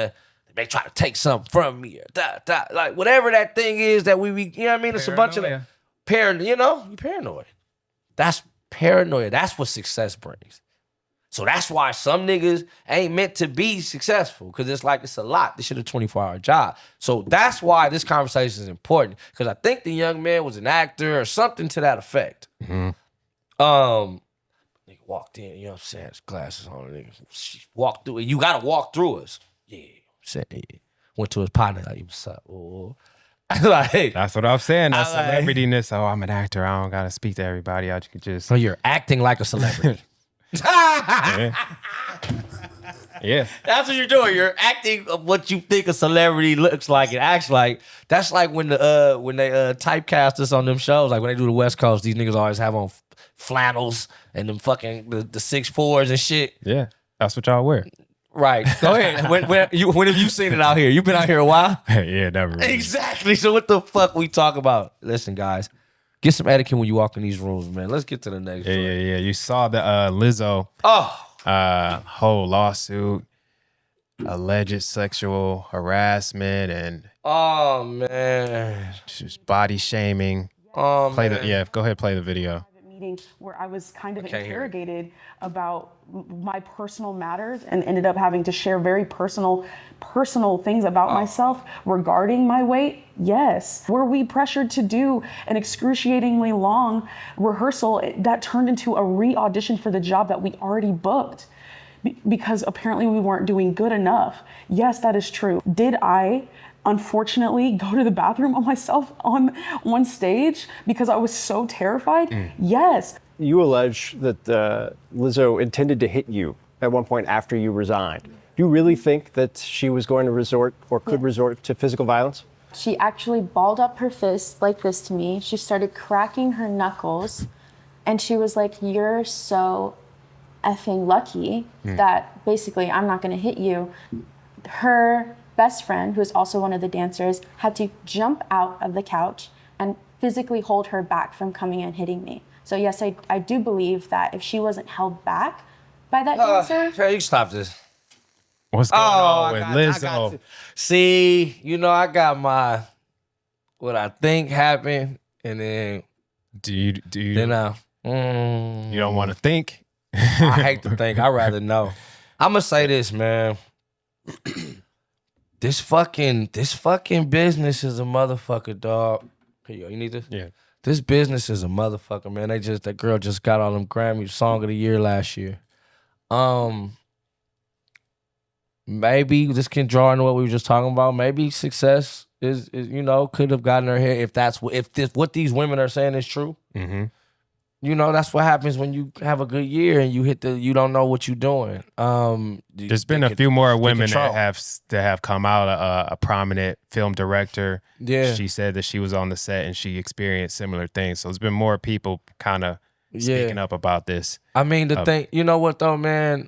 they try to take something from me. Or like whatever that thing is that we you know what I mean? It's a bunch of paranoia. You know, you paranoid. That's paranoia. That's what success brings. So that's why some niggas ain't meant to be successful, because it's like it's a lot. This shit a 24-hour job. So that's why this conversation is important, because I think the young man was an actor or something to that effect. Nigga walked in, you know what I'm saying, his glasses on, nigga walked through, and you gotta walk through us. Yeah, said yeah. Went to his partner, like, what's up? Oh. Like, that's what I'm saying. That celebrityness. Oh, I'm an actor. I don't gotta speak to everybody. I can just. So you're acting like a celebrity. Yeah. That's what you're doing. You're acting what you think a celebrity looks like and acts like. That's like when they typecast us on them shows, like when they do the West Coast, these niggas always have on flannels and them fucking the 6'4s and shit. Yeah, that's what y'all wear. Right. Go ahead. When have you seen it out here? You been out here a while? Yeah, never. Really. Exactly. So what the fuck we talk about? Listen, guys. Get some etiquette when you walk in these rooms, man. Let's get to the next one. Yeah. You saw the Lizzo. Oh. Whole lawsuit, alleged sexual harassment, and Oh man. just body shaming. Oh Play man. go ahead, play the video. Meeting where I was kind of can't hear it. interrogated about my personal matters and ended up having to share very personal things about myself regarding my weight. Yes. Were we pressured to do an excruciatingly long rehearsal that turned into a re-audition for the job that we already booked because apparently we weren't doing good enough? Yes, that is true. Did I unfortunately go to the bathroom on myself on one stage because I was so terrified? Yes. You allege that Lizzo intended to hit you at one point after you resigned. Do you really think that she was going to resort or could resort to physical violence? She actually balled up her fist like this to me. She started cracking her knuckles, and she was like, "You're so effing lucky that basically I'm not gonna hit you." Her best friend, who is also one of the dancers, had to jump out of the couch and physically hold her back from coming and hitting me. So yes, I do believe that if she wasn't held back by that dancer. Hey, you stop this. What's going on with I Lizzo? got to- See, I got my what I think happened, and then Do you then you don't want to think? I hate to think. I'd rather know. I'm gonna say this, man. This fucking business is a motherfucker, dog. Here you go. You need this? Yeah. This business is a motherfucker, man. That girl just got all them Grammy Song of the Year last year. Maybe this can draw into what we were just talking about. Maybe success is could have gotten her here if what these women are saying is true. Mm-hmm. That's what happens when you have a good year and you don't know what you're doing. There's been a few more women that have come out. A prominent film director. Yeah. She said that she was on the set and she experienced similar things. So there's been more people kind of speaking up about this. I mean, the thing, you know what though, man?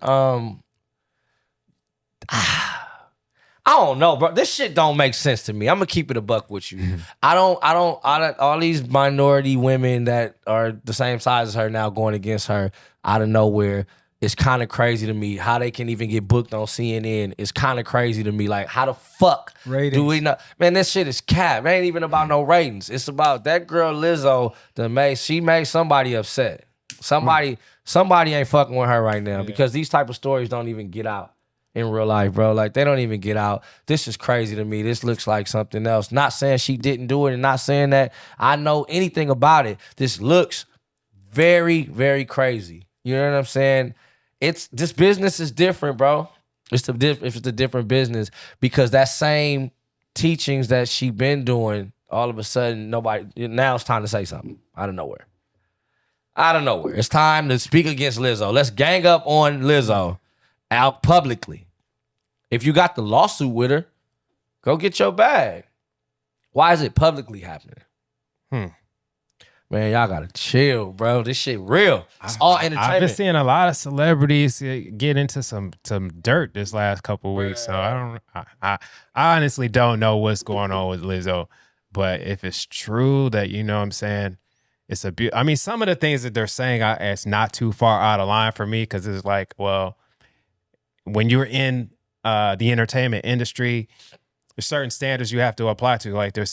I don't know, bro. This shit don't make sense to me. I'm gonna keep it a buck with you. All these minority women that are the same size as her now going against her out of nowhere. It's kind of crazy to me how they can even get booked on CNN. It's kind of crazy to me. Like, how the fuck do we know? Man, this shit is cap. It ain't even about no ratings. It's about that girl Lizzo she made somebody upset. Somebody ain't fucking with her right now because these type of stories don't even get out in real life, bro. Like, they don't even get out. This is crazy to me. This looks like something else. Not saying she didn't do it and not saying that I know anything about it. This looks very, very crazy. You know what I'm saying? This business is different, bro. It's a different business because that same teachings that she been doing, all of a sudden, now it's time to say something out of nowhere. Out of nowhere. It's time to speak against Lizzo. Let's gang up on Lizzo out publicly. If you got the lawsuit with her, go get your bag. Why is it publicly happening? Man, y'all gotta chill, bro. This shit real. It's all entertainment. I've been seeing a lot of celebrities get into some dirt this last couple of weeks, so I honestly don't know what's going on with Lizzo. But if it's true that, you know what I'm saying, it's I mean, some of the things that they're saying, it's not too far out of line for me because it's like, well, when you're in the entertainment industry, there's certain standards you have to apply to. Like they're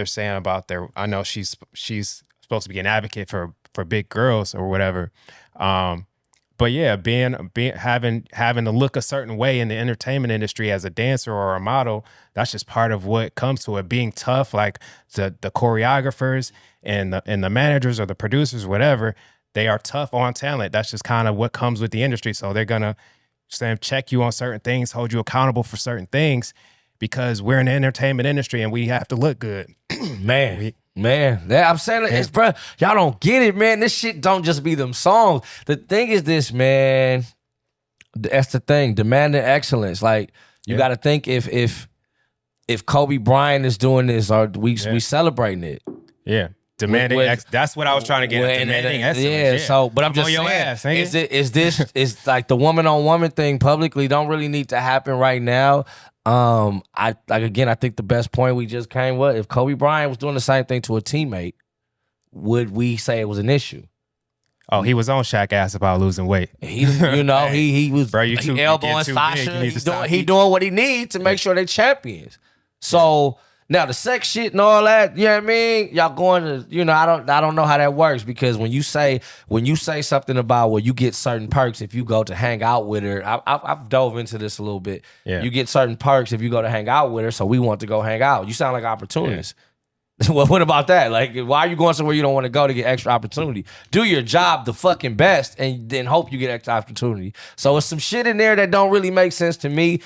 saying about I know she's supposed to be an advocate for big girls or whatever. But yeah, having to look a certain way in the entertainment industry as a dancer or a model, that's just part of what comes to it. Being tough, like the choreographers and the managers or the producers, whatever, they are tough on talent. That's just kind of what comes with the industry. So they're gonna check you on certain things, hold you accountable for certain things, because we're in the entertainment industry and we have to look good. Man, I'm saying it's, bro, y'all don't get it, man. This shit don't just be them songs. The thing is this, man. That's the thing. Demanding excellence. Like, you got to think if Kobe Bryant is doing this, or we celebrating it. Yeah. Demanding that's what I was trying to get at. Demanding excellence. Yeah, so, but I'm just saying, is like the woman on woman thing publicly don't really need to happen right now. I think the best point we just came with, if Kobe Bryant was doing the same thing to a teammate, would we say it was an issue? Oh, he was on Shaq ass about losing weight. He, you know, he was Bro, you elbowing too Sasha. big. You need to stop He eating. doing what he needs to make sure they champions. So now the sex shit and all that, you know what I mean? Y'all going to, you know, I don't know how that works, because when you say something about where you get certain perks if you go to hang out with her, I've dove into this a little bit. Yeah. You get certain perks if you go to hang out with her, so we want to go hang out. You sound like opportunists. Well, what about that? Like, why are you going somewhere you don't want to go to get extra opportunity? Do your job the fucking best and then hope you get extra opportunity. So it's some shit in there that don't really make sense to me.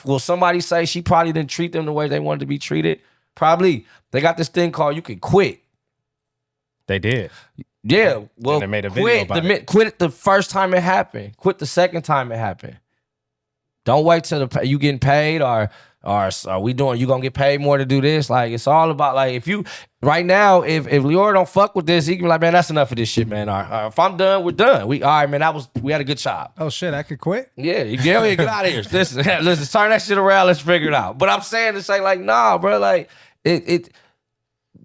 Will somebody say she probably didn't treat them the way they wanted to be treated? Probably. They got this thing called you can quit. They did. Yeah. Well, they made a video about it. Quit it the first time it happened. Quit the second time it happened. Don't wait till you getting paid or are we doing, you gonna get paid more to do this? Like, it's all about, like, if you, right now, if Lior don't fuck with this, he can be like, man, that's enough of this shit, man. If I'm done, we're done. All right, man, we had a good job. Oh shit, I could quit? Yeah, get out of here. Listen, turn that shit around, let's figure it out. But I'm saying to say, like, nah, bro, like, did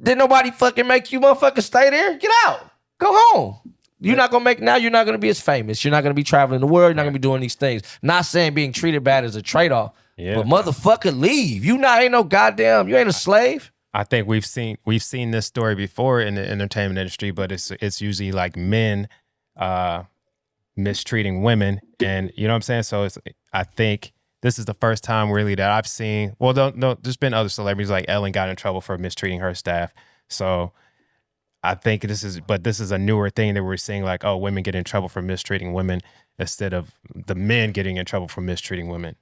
nobody fucking make you motherfuckers stay there? Get out. Go home. You're not gonna you're not gonna be as famous. You're not gonna be traveling the world. You're not gonna be doing these things. Not saying being treated bad is a trade-off. Yeah. But motherfucker, leave. You ain't no goddamn, you ain't a slave. I think we've seen this story before in the entertainment industry, but it's usually like men mistreating women, and you know what I'm saying. So I think this is the first time really that I've seen. Well, no, there's been other celebrities like Ellen got in trouble for mistreating her staff. So I think this is a newer thing that we're seeing, like, oh, women get in trouble for mistreating women instead of the men getting in trouble for mistreating women.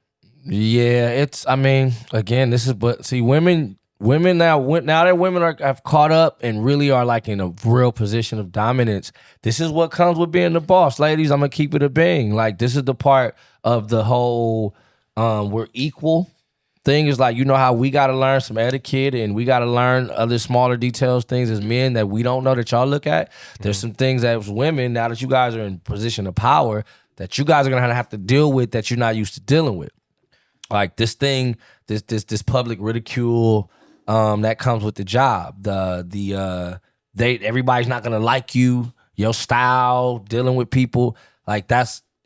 Yeah, again, this is, but see, women now that women have caught up and really are like in a real position of dominance. This is what comes with being the boss, ladies. I'm gonna keep it a bang. Like, this is the part of the whole we're equal thing, is like, you know how we got to learn some etiquette and we got to learn other smaller details, things as men that we don't know that y'all look at. There's some things that as women, now that you guys are in position of power, that you guys are gonna have to deal with that you're not used to dealing with. Like this thing, this public ridicule that comes with the job. Everybody's not gonna like you, your style, dealing with people. Like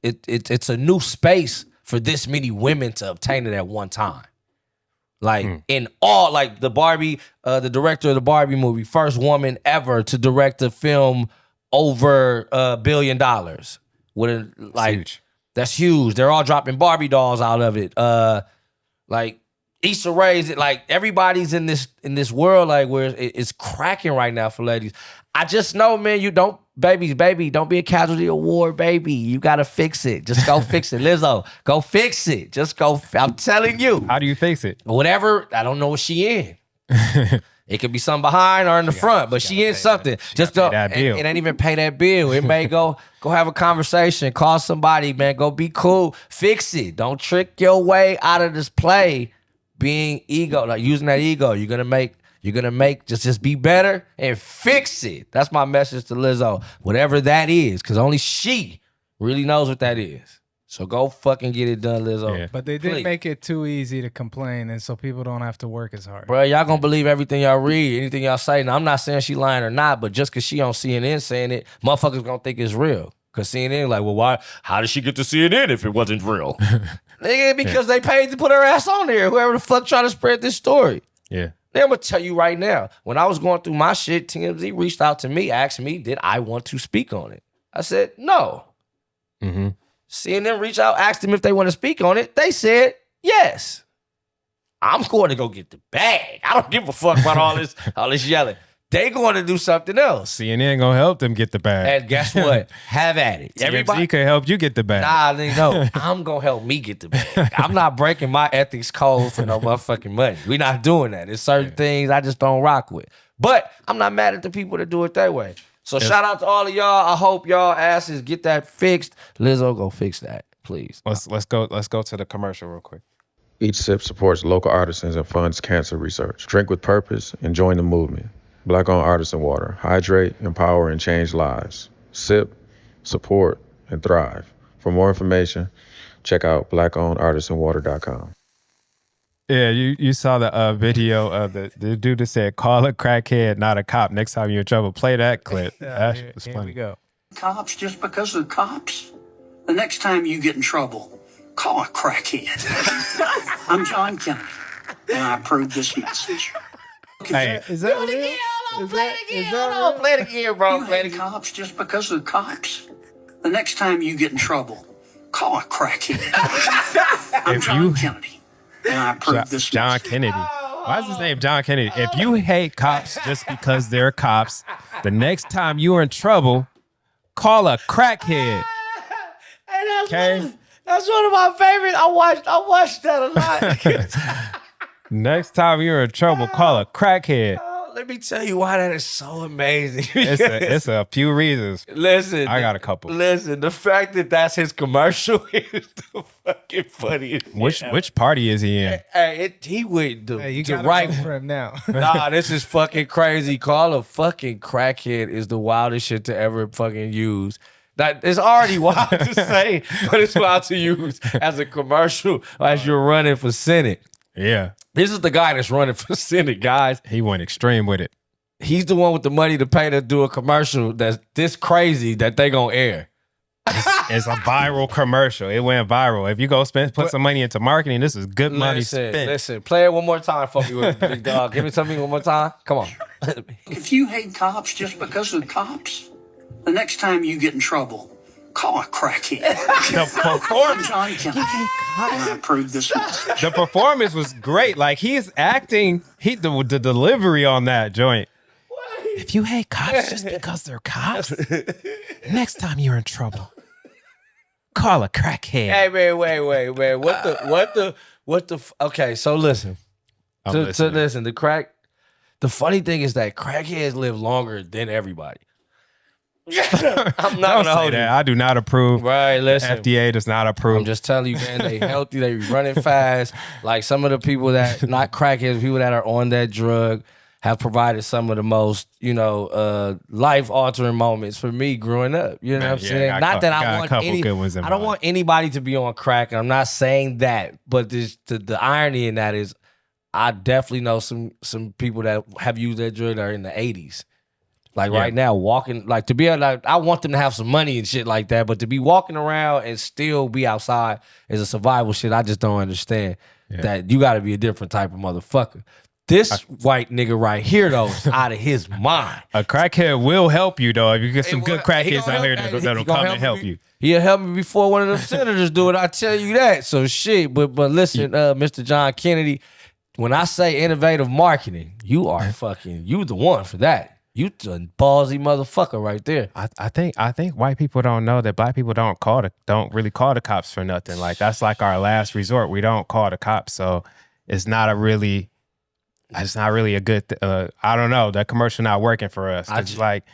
it's a new space for this many women to obtain it at one time. Like in all, like the Barbie, the director of the Barbie movie, first woman ever to direct a film over $1 billion. Huge. That's huge. They're all dropping Barbie dolls out of it. Like Issa Rae's, like everybody's in this world, like where it's cracking right now for ladies. I just know, man, baby, don't be a casualty of war, baby. You gotta fix it. Just go fix it. Lizzo, go fix it. Just go. I'm telling you. How do you fix it? Whatever. I don't know what she in. It could be something behind or in the front, but she in something. Just go. It ain't even pay that bill. It may go have a conversation. Call somebody, man. Go be cool. Fix it. Don't trick your way out of this play. Being ego, like using that ego. You're gonna make just be better and fix it. That's my message to Lizzo. Whatever that is, because only she really knows what that is. So go fucking get it done, Lizzo. Yeah. But they did make it too easy to complain, and so people don't have to work as hard. Bro, y'all gonna believe everything y'all read, anything y'all say. Now, I'm not saying she lying or not, but just because she on CNN saying it, motherfuckers gonna think it's real. Because CNN like, well, why? How did she get to CNN if it wasn't real? Nigga, because they paid to put her ass on there. Whoever the fuck trying to spread this story. Yeah. Then I'm gonna tell you right now, when I was going through my shit, TMZ reached out to me, asked me, did I want to speak on it? I said, no. Mm-hmm. CNN reached out, asked them if they want to speak on it. They said, yes. I'm going to go get the bag. I don't give a fuck about all this yelling. They going to do something else. CNN gonna help them get the bag. And guess what? Have at it. Everybody can help you get the bag. Nah, no. I'm going to help me get the bag. I'm not breaking my ethics code for no motherfucking money. We're not doing that. There's certain things I just don't rock with. But I'm not mad at the people that do it that way. So shout out to all of y'all. I hope y'all asses get that fixed. Lizzo, go fix that, please. Let's go to the commercial real quick. Each sip supports local artisans and funds cancer research. Drink with purpose and join the movement. Black-owned artisan water. Hydrate, empower, and change lives. Sip, support, and thrive. For more information, check out blackownartisanwater.com. Yeah, you saw the video of the dude that said, call a crackhead, not a cop. Next time you're in trouble, play that clip. Here funny. we go. Cops just because they're cops? The next time you get in trouble, call a crackhead. I'm John Kennedy, and I approve this message. Hey, Is that real? Play it again, bro. You hate cops just because they're cops? The next time you get in trouble, call a crackhead. I'm John Kennedy, and I approve this John message. Kennedy. Why is his name John Kennedy? If you hate cops just because they're cops, the next time you're in trouble, call a crackhead. Okay? That's one of my favorites. I watched that a lot. Next time you're in trouble, call a crackhead. Let me tell you why that is so amazing. It's a few reasons. Listen, I got a couple. Listen, the fact that that's his commercial is the fucking funniest. Which party is he in? Hey, he went You to gotta right. vote for him now. Nah, this is fucking crazy. Call a fucking crackhead is the wildest shit to ever fucking use. That it's already wild to say, but it's wild to use as a commercial as you're running for Senate. Yeah. This is the guy that's running for Senate, guys. He went extreme with it. He's the one with the money to pay to do a commercial that's this crazy that they gonna air. It's a viral commercial. It went viral. If you go put some money into marketing, this is good money spent. Listen, play it one more time for me, with big dog. Give me something one more time. Come on. If you hate cops just because they're cops, the next time you get in trouble, call a crackhead. I'm John Kennedy, and I approve this message. The performance was great. Like he's acting, the delivery on that joint. If you hate cops just because they're cops, next time you're in trouble, call a crackhead. Hey, man, wait. What the? Okay, so listen. Listen, the funny thing is that crackheads live longer than everybody. I'm not gonna hold you. I do not approve. Right, listen. FDA does not approve. I'm just telling you, man, they healthy, they running fast. Like some of the people that, not crackheads, people that are on that drug have provided some of the most, life-altering moments for me growing up. You know what I'm saying? Not that I want I don't want anybody to be on crack, and I'm not saying that, but the irony in that is I definitely know some people that have used that drug that are in the 80s. Like right now, walking, like to be able, like, I want them to have some money and shit like that, but to be walking around and still be outside is a survival shit. I just don't understand that you got to be a different type of motherfucker. This white nigga right here, though, is out of his mind. A crackhead will help you, though. If you get some good crackheads out here that'll come and help you. He'll help me before one of them senators do it. I tell you that. So shit. But listen, Mr. John Kennedy, when I say innovative marketing, you the one for that. You the ballsy motherfucker right there. I think white people don't know that black people don't really call the cops for nothing. Like that's like our last resort. We don't call the cops, so it's not really a good. I don't know. That commercial not working for us. It's like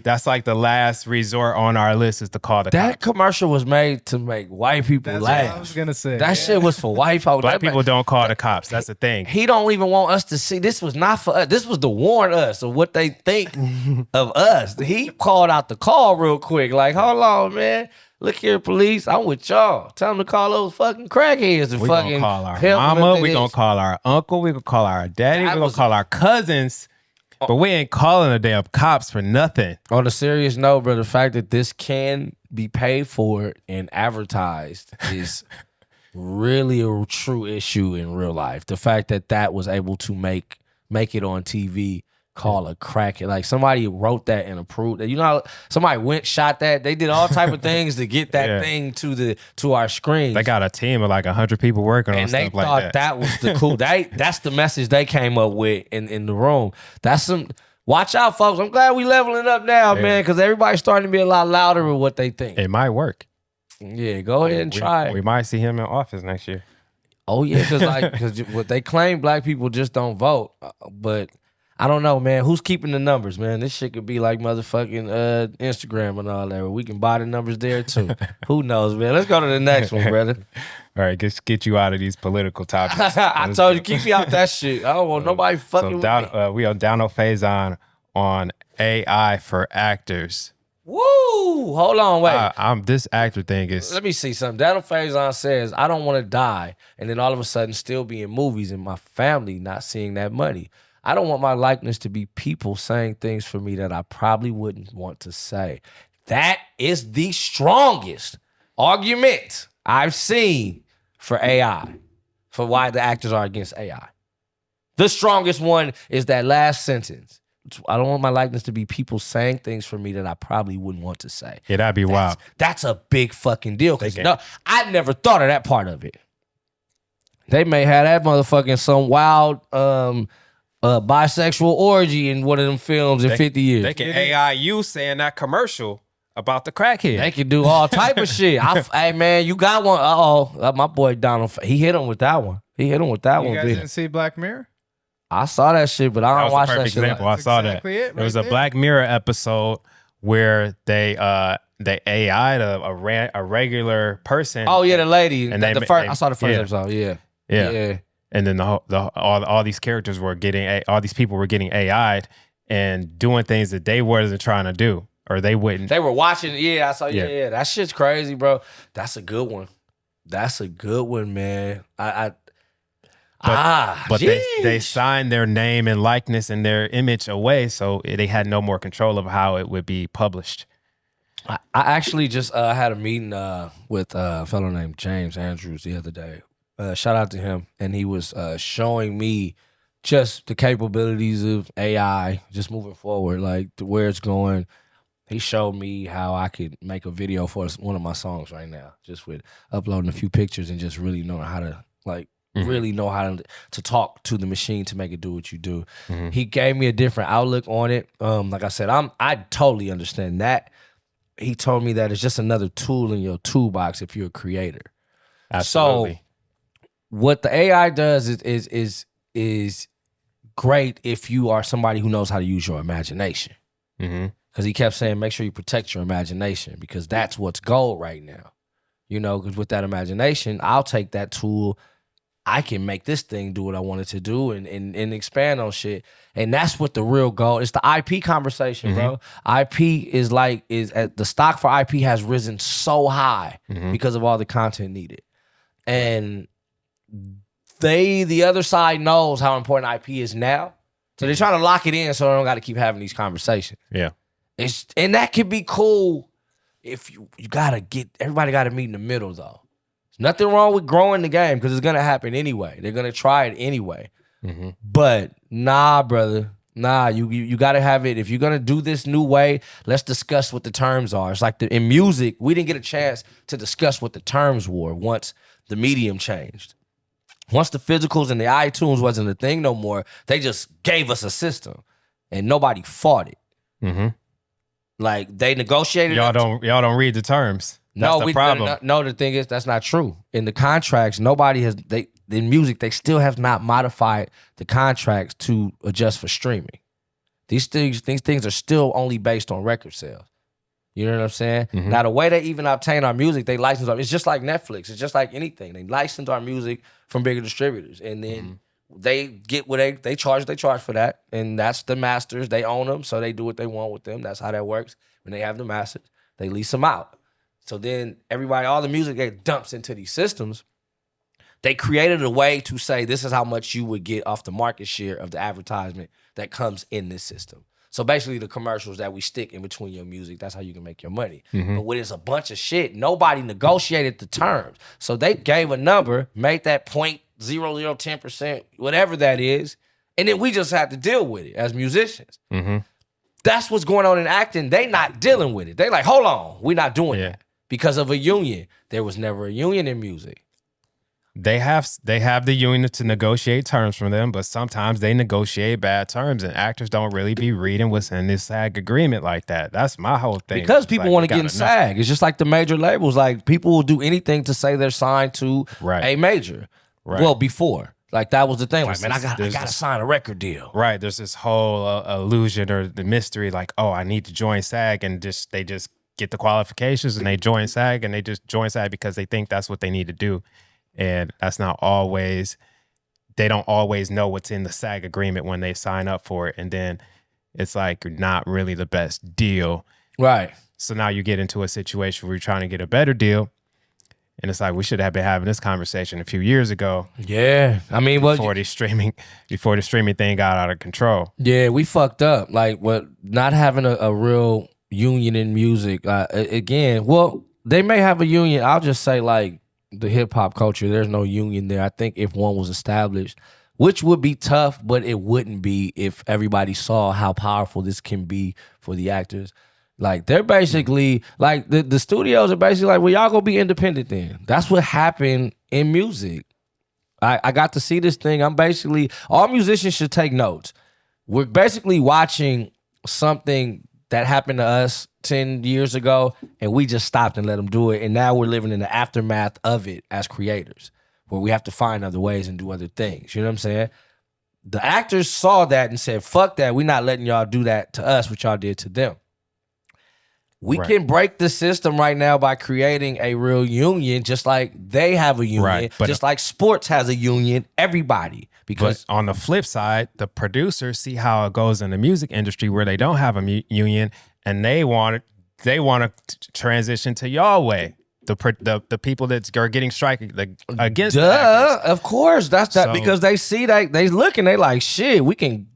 that's like the last resort on our list is to call the cops. That commercial was made to make white people laugh. What I was gonna say. That shit was for white people. Black people don't call the cops. That's the thing. He don't even want us to see. This was not for us. This was to warn us of what they think of us. He called out the call real quick. Like, hold on, man. Look here, police. I'm with y'all. Tell them to call those fucking crackheads and We fucking gonna call our help mama. We gonna call our uncle. We gonna call our daddy. We gonna call our cousins. But we ain't calling the damn cops for nothing. On a serious note, bro, the fact that this can be paid for and advertised is really a true issue in real life. The fact that was able to make it on TV, call a crackhead. Like somebody wrote that and approved that. Somebody shot that. They did all type of things to get that thing to our screens. They got a team of like 100 people working on stuff like that. And they thought that was the cool. That's the message they came up with in the room. Watch out, folks. I'm glad we leveling up now, man, because everybody's starting to be a lot louder with what they think. It might work. Yeah, go ahead and try it. We might see him in office next year. Oh yeah, because what they claim, black people just don't vote, but. I don't know, man. Who's keeping the numbers, man? This shit could be like motherfucking Instagram and all that. We can buy the numbers there too. Who knows, man? Let's go to the next one, brother. All right, get you out of these political topics. I told you, keep me out that shit. I don't want nobody fucking with me. We are down on Faison on AI for actors. Woo! Hold on, wait. This actor thing is... Let me see something. Daniel Faison says, I don't want to die and then all of a sudden still be in movies and my family not seeing that money. I don't want my likeness to be people saying things for me that I probably wouldn't want to say. That is the strongest argument I've seen for AI, for why the actors are against AI. The strongest one is that last sentence. I don't want my likeness to be people saying things for me that I probably wouldn't want to say. Yeah, that'd be wild. That's a big fucking deal. Because no, I never thought of that part of it. They may have that motherfucking some wild bisexual orgy in one of them films in 50 years. They can AI you saying that commercial about the crackhead. They can do all type of shit. Hey, man, you got one. Uh-oh. My boy Donald, he hit him with that one. You guys didn't see Black Mirror? I saw that shit, but I don't watch that shit. Example. I saw exactly that. There was a Black Mirror episode where they AI'd a regular person. Oh yeah, the lady. And I saw the first episode. Yeah. And then all these characters were getting all these people were getting AI'd and doing things that they wasn't trying to do, or they wouldn't. They were watching. Yeah, I saw. Yeah. That shit's crazy, bro. That's a good one. That's a good one, man. But they signed their name and likeness and their image away, so they had no more control of how it would be published. I actually just had a meeting with a fellow named James Andrews the other day. Shout out to him. And he was showing me just the capabilities of AI just moving forward, like where it's going. He showed me how I could make a video for one of my songs right now, just with uploading a few pictures and just really knowing how to really know how to talk to the machine to make it do what you do. He gave me a different outlook on it. Like I said, I totally understand that. He told me that it's just another tool in your toolbox if you're a creator. Absolutely. So what the AI does is great if you are somebody who knows how to use your imagination. Because he kept saying, make sure you protect your imagination, because that's what's gold right now. You know, because with that imagination, I'll take that tool. I can make this thing do what I want it to do and expand on shit. And that's what the real goal is. The IP conversation, bro. IP is the stock for IP has risen so high because of all the content needed. And the other side knows how important IP is now. So they're trying to lock it in so they don't got to keep having these conversations. Yeah. And that could be cool if you everybody got to meet in the middle though. Nothing wrong with growing the game because it's going to happen anyway. They're going to try it anyway. But nah, brother. Nah, you got to have it. If you're going to do this new way, let's discuss what the terms are. It's like in music, we didn't get a chance to discuss what the terms were once the medium changed. Once the physicals and the iTunes wasn't a thing no more, they just gave us a system and nobody fought it. Like they negotiated. Y'all don't read the terms. That's the problem. No, the thing is, that's not true. In the contracts, in music, they still have not modified the contracts to adjust for streaming. These things are still only based on record sales. You know what I'm saying? Now, the way they even obtain our music, they license our, it's just like Netflix. It's just like anything. They license our music from bigger distributors. And then they get what they charge for that. And that's the masters. They own them, so they do what they want with them. That's how that works. When they have the masters, they lease them out. So then all the music that dumps into these systems, they created a way to say this is how much you would get off the market share of the advertisement that comes in this system. So basically the commercials that we stick in between your music, that's how you can make your money. But when it's a bunch of shit, nobody negotiated the terms. So they gave a number, made that 0.0010%, whatever that is, and then we just have to deal with it as musicians. That's what's going on in acting. They not dealing with it. They like, hold on, we're not doing that. Because of a union. There was never a union in music. They have the union to negotiate terms from them, but sometimes they negotiate bad terms, and actors don't really be reading what's in this SAG agreement like that. That's my whole thing. Because people want to get in SAG. It's just like the major labels. Like people will do anything to say they're signed to a major. Well, before. Like that was the thing. Like, man, I gotta sign a record deal. Right. There's this whole illusion or the mystery, like, oh, I need to join SAG, and they just get the qualifications and they join SAG, and they just join SAG because they think that's what they need to do. And that's not always, they don't always know what's in the SAG agreement when they sign up for it. And then it's like not really the best deal. Right. So now you get into a situation where you're trying to get a better deal. And it's like, we should have been having this conversation a few years ago. Yeah. I mean, before the streaming thing got out of control. Yeah, we fucked up. Like not having a real union in music. Again, well, they may have a union. I'll just say like the hip hop culture. There's no union there. I think if one was established, which would be tough, but it wouldn't be if everybody saw how powerful this can be for the actors. Like they're basically like the studios are basically like, well, y'all gonna be independent then. That's what happened in music. I got to see this thing. I'm basically, all musicians should take notes. We're basically watching something that happened to us 10 years ago, and we just stopped and let them do it. And now we're living in the aftermath of it as creators, where we have to find other ways and do other things. You know what I'm saying? The actors saw that and said, fuck that. We're not letting y'all do that to us, what y'all did to them. We can break the system right now by creating a real union, just like they have a union, just like sports has a union, everybody. Because on the flip side, the producers see how it goes in the music industry where they don't have a union, and they want to transition to y'all way. The people that are getting striking against the actors. Of course, that's that, because they see that they look and they like, shit, we can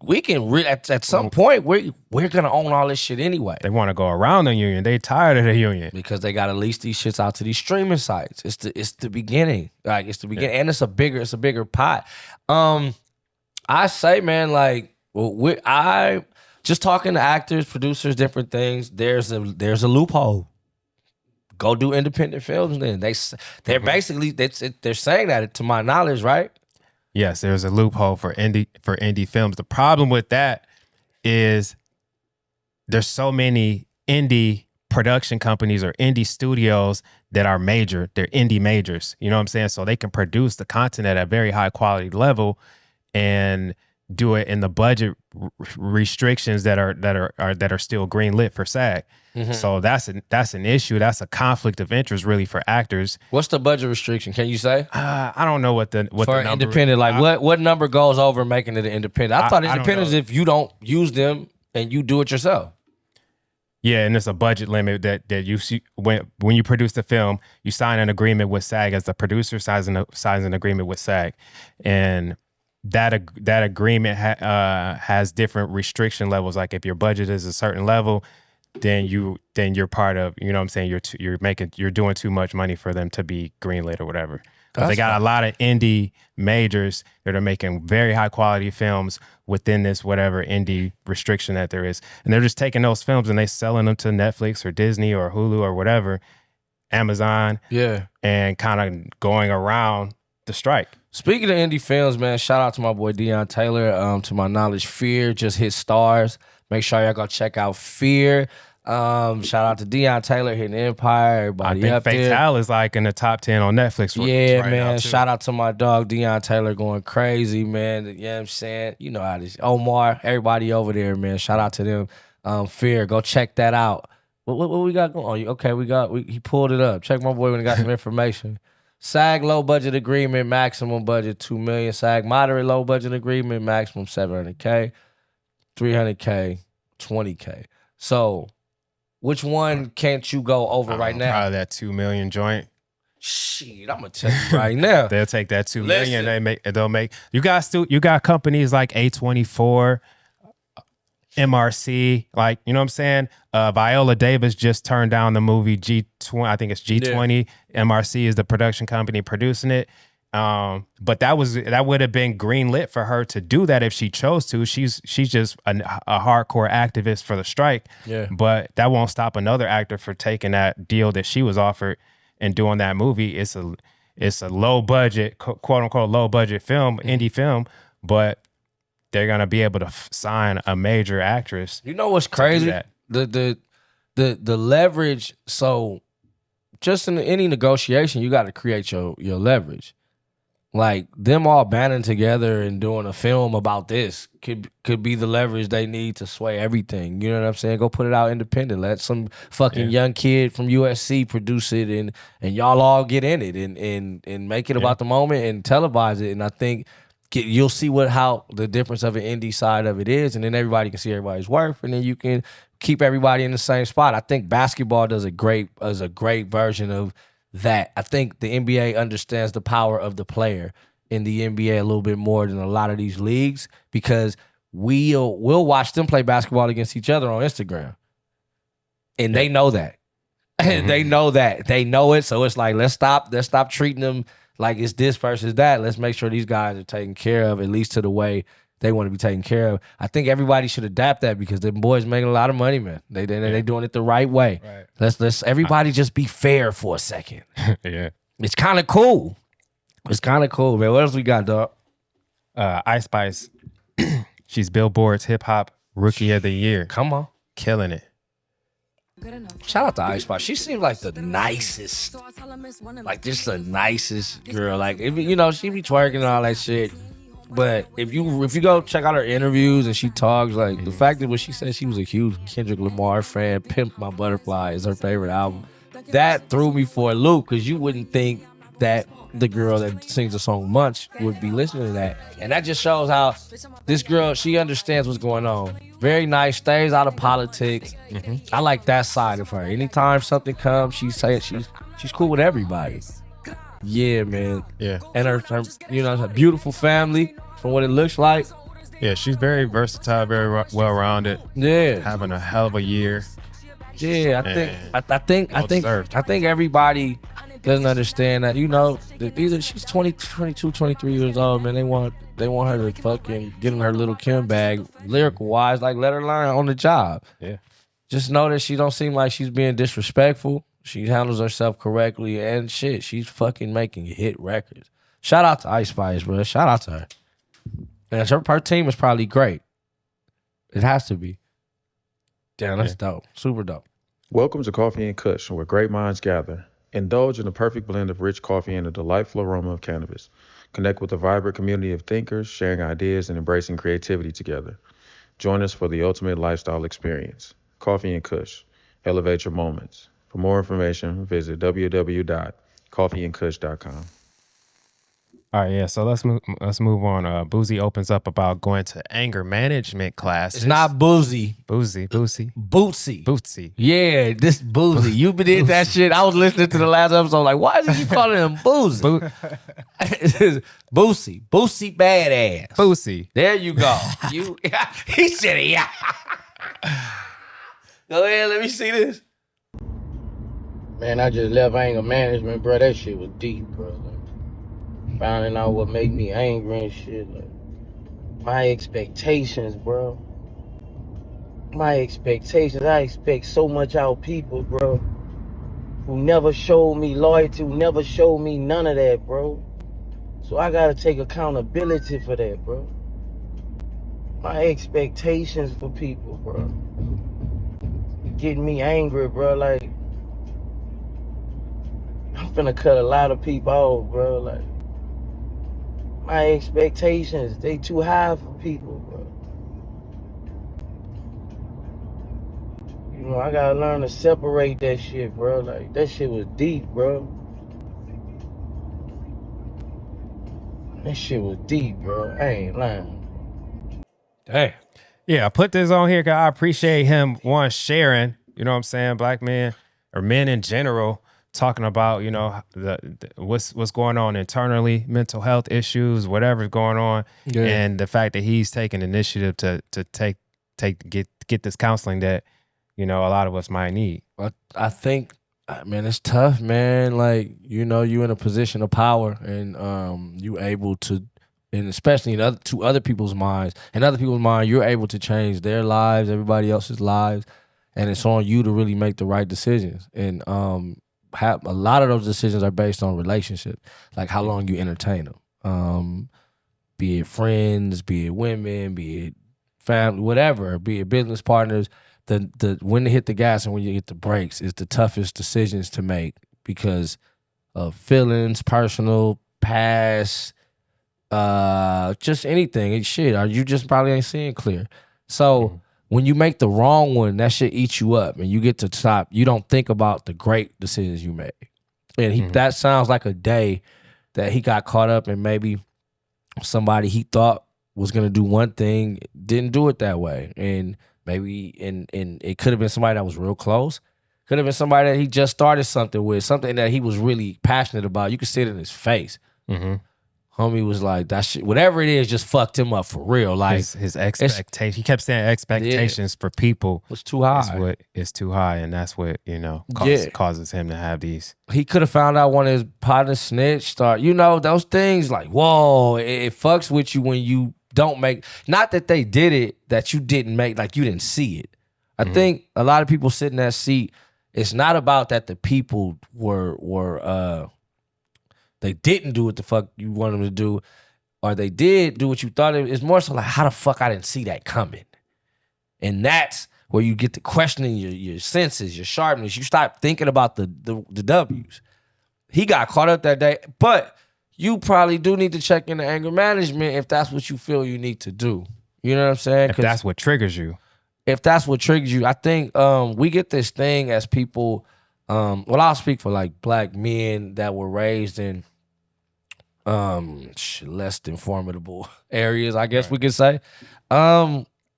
at some point we're gonna own all this shit anyway. They want to go around the union. They tired of the union because they got to lease these shits out to these streaming sites. It's the beginning, like it's the beginning, and it's a bigger pot. I say, man, like, I just talking to actors, producers, different things. There's a loophole. Go do independent films then. They're basically they're saying that, to my knowledge, right? Yes, there's a loophole for indie films. The problem with that is there's so many indie production companies or indie studios that are major. They're indie majors. You know what I'm saying? So they can produce the content at a very high quality level and do it in the budget restrictions that are still green lit for SAG. Mm-hmm. So that's an issue. That's a conflict of interest really for actors. What's the budget restriction? Can you say? I don't know what the for number independent. Like what number goes over making it an independent? I thought independent is if you don't use them and you do it yourself. Yeah, and it's a budget limit that you see when you produce the film, you sign an agreement with SAG as the producer signs an agreement with SAG, and that agreement has different restriction levels. Like if your budget is a certain level, then you're part of, you know what I'm saying, you're doing too much money for them to be greenlit or whatever. Because they got a lot of indie majors that are making very high quality films within this whatever indie restriction that there is. And they're just taking those films and they selling them to Netflix or Disney or Hulu or whatever, Amazon. Yeah. And kind of going around the strike. Speaking of indie films, man, shout out to my boy Deion Taylor. To my knowledge, Fear just hit stars. Make sure y'all go check out Fear. Shout out to Deion Taylor hitting Empire. Everybody up there. I think Fatal is like in the top 10 on Netflix. Yeah, right man. Now Shout out to my dog Deion Taylor going crazy, man. You know what I'm saying? You know how this. Omar, everybody over there, man. Shout out to them. Fear, go check that out. What we got going on? Okay, he pulled it up. Check my boy when he got some information. SAG low budget agreement, maximum budget $2 million. SAG moderate low budget agreement, maximum $700K, $300K, $20K. So, which one can't you go over right now? Probably that $2 million joint. Shit, I'm gonna tell you right now. They'll take that $2 million. They'll make. You got companies like A24, MRC, like, you know what I'm saying? Viola Davis just turned down the movie G20. I think it's G20. Yeah. MRC is the production company producing it. But that would have been green lit for her to do that if she chose to. She's just a hardcore activist for the strike. Yeah. But that won't stop another actor for taking that deal that she was offered and doing that movie. It's a low budget, quote unquote low budget film, indie film, but they're gonna be able to sign a major actress. You know what's crazy? The leverage. So, just in any negotiation, you got to create your leverage. Like them all banding together and doing a film about this could be the leverage they need to sway everything. You know what I'm saying? Go put it out independent. Let some fucking young kid from USC produce it, and y'all all get in it and make it about the moment and televise it. And I think you'll see how the difference of an indie side of it is, and then everybody can see everybody's worth, and then you can keep everybody in the same spot. I think basketball does a great version of that. I think the NBA understands the power of the player in the NBA a little bit more than a lot of these leagues, because we'll watch them play basketball against each other on Instagram. And they know that. And they know that. They know it. So it's like, let's stop treating them like it's this versus that. Let's make sure these guys are taken care of, at least to the way they want to be taken care of. I think everybody should adapt that because them boys making a lot of money, man. They doing it the right way. Right. Let's everybody just be fair for a second. Yeah. It's kind of cool. It's kind of cool, man. What else we got, dog? Ice Spice. She's Billboard's hip hop rookie of the year. Come on. Killing it. Shout out to Ice Spice. She seems like the nicest, like just the nicest girl. Like, if, you know, she be twerking and all that shit. But if you go check out her interviews and she talks, like the fact that when she said she was a huge Kendrick Lamar fan, "Pimp My Butterfly" is her favorite album. That threw me for a loop because you wouldn't think that the girl that sings the song Munch would be listening to that. And that just shows how this girl, she understands what's going on. Very nice, stays out of politics. I like that side of her. Anytime something comes, she's cool with everybody. Yeah, man. Yeah. And her you know, her beautiful family from what it looks like. Yeah, she's very versatile, very well-rounded. Yeah. Having a hell of a year. Yeah, I think everybody doesn't understand that, you know, she's 20, 22, 23 years old, man. They want her to fucking get in her little Kim bag, lyrical wise, like let her learn on the job. Yeah. Just know that she don't seem like she's being disrespectful. She handles herself correctly and shit. She's fucking making hit records. Shout out to Ice Spice, bro. Shout out to her. And her team is probably great. It has to be. Damn, that's dope. Super dope. Welcome to Coffee and Kush, where great minds gather. Indulge in the perfect blend of rich coffee and a delightful aroma of cannabis. Connect with a vibrant community of thinkers, sharing ideas and embracing creativity together. Join us for the ultimate lifestyle experience. Coffee and Kush. Elevate your moments. For more information, visit www.coffeeandkush.com. All right, yeah. So let's move on. Boosie opens up about going to anger management classes. It's not Boosie. Boosie. Bootsy. Yeah, this Boosie. You did that shit. I was listening to the last episode, like, why is you calling him Boosie? Boosie. Boosie badass. Boosie. There you go. He said it, yeah. Go ahead, let me see this. Man, I just left anger management, bro. That shit was deep, bro. Finding out what made me angry and shit. Like, my expectations, bro. My expectations. I expect so much out of people, bro, who never showed me loyalty, who never showed me none of that, bro. So I gotta take accountability for that, bro. My expectations for people, bro. Getting me angry, bro. Like, I'm finna cut a lot of people off, bro. Like, my expectations, they too high for people, bro. You know, I gotta learn to separate that shit, bro. Like, that shit was deep, bro. That shit was deep, bro. I ain't lying. Hey. Yeah, I put this on here because I appreciate him, one, sharing, you know what I'm saying, black men or men in general, talking about, you know, what's going on internally, mental health issues, whatever's going on, and the fact that he's taking initiative to get this counseling that, you know, a lot of us might need. I think, man, it's tough, man. Like, you know, you in a position of power, and you able to, and especially to other people's minds, you're able to change their lives, everybody else's lives, and it's on you to really make the right decisions. And a lot of those decisions are based on relationships, like how long you entertain them, be it friends, be it women, be it family, whatever, be it business partners. The when to hit the gas and when you hit the brakes is the toughest decisions to make because of feelings, personal, past, just anything. Shit, or you just probably ain't seeing clear. So when you make the wrong one, that shit eats you up, and you get to stop. You don't think about the great decisions you made. And that sounds like a day that he got caught up in maybe somebody he thought was gonna do one thing, didn't do it that way. And maybe and it could have been somebody that was real close. Could have been somebody that he just started something with, something that he was really passionate about. You could see it in his face. Homie was like, that shit, whatever it is, just fucked him up for real. Like his expectation. He kept saying expectations for people was too high. Is too high, and that's what causes him to have these. He could have found out one of his partners snitched, or those things. Like, whoa, it fucks with you when you don't make. Not that they did it, that you didn't make, like you didn't see it. I think a lot of people sit in that seat. It's not about that the people were they didn't do what the fuck you want them to do, or they did do what you thought it. It's more so like, how the fuck I didn't see that coming? And that's where you get to questioning your senses, your sharpness. You start thinking about the W's. He got caught up that day, but you probably do need to check into anger management if that's what you feel you need to do. You know what I'm saying? If that's what triggers you. If that's what triggers you, I think we get this thing as people. Well, I'll speak for like black men that were raised in less than formidable areas, I guess we could say.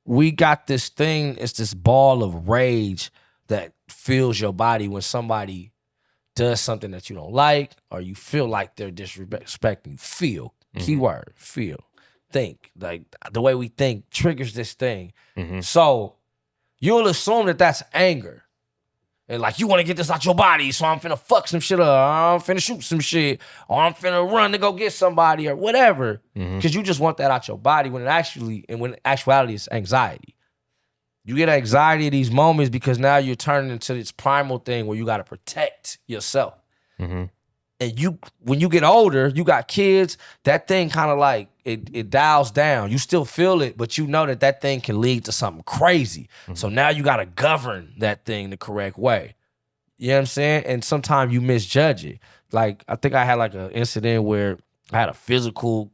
We got this thing, it's this ball of rage that fills your body when somebody does something that you don't like, or you feel like they're disrespecting you. Feel, keyword, feel. Think. Like the way we think triggers this thing. So you'll assume that that's anger. And like, you want to get this out your body, so I'm finna fuck some shit up, or I'm finna shoot some shit, or I'm finna run to go get somebody, or whatever. Because you just want that out your body when actuality it's anxiety. You get anxiety at these moments because now you're turning into this primal thing where you got to protect yourself. And when you get older, you got kids, that thing kind of like, it dials down. You still feel it, but you know that thing can lead to something crazy. So now you got to govern that thing the correct way. You know what I'm saying? And sometimes you misjudge it. Like, I think I had like an incident where I had a physical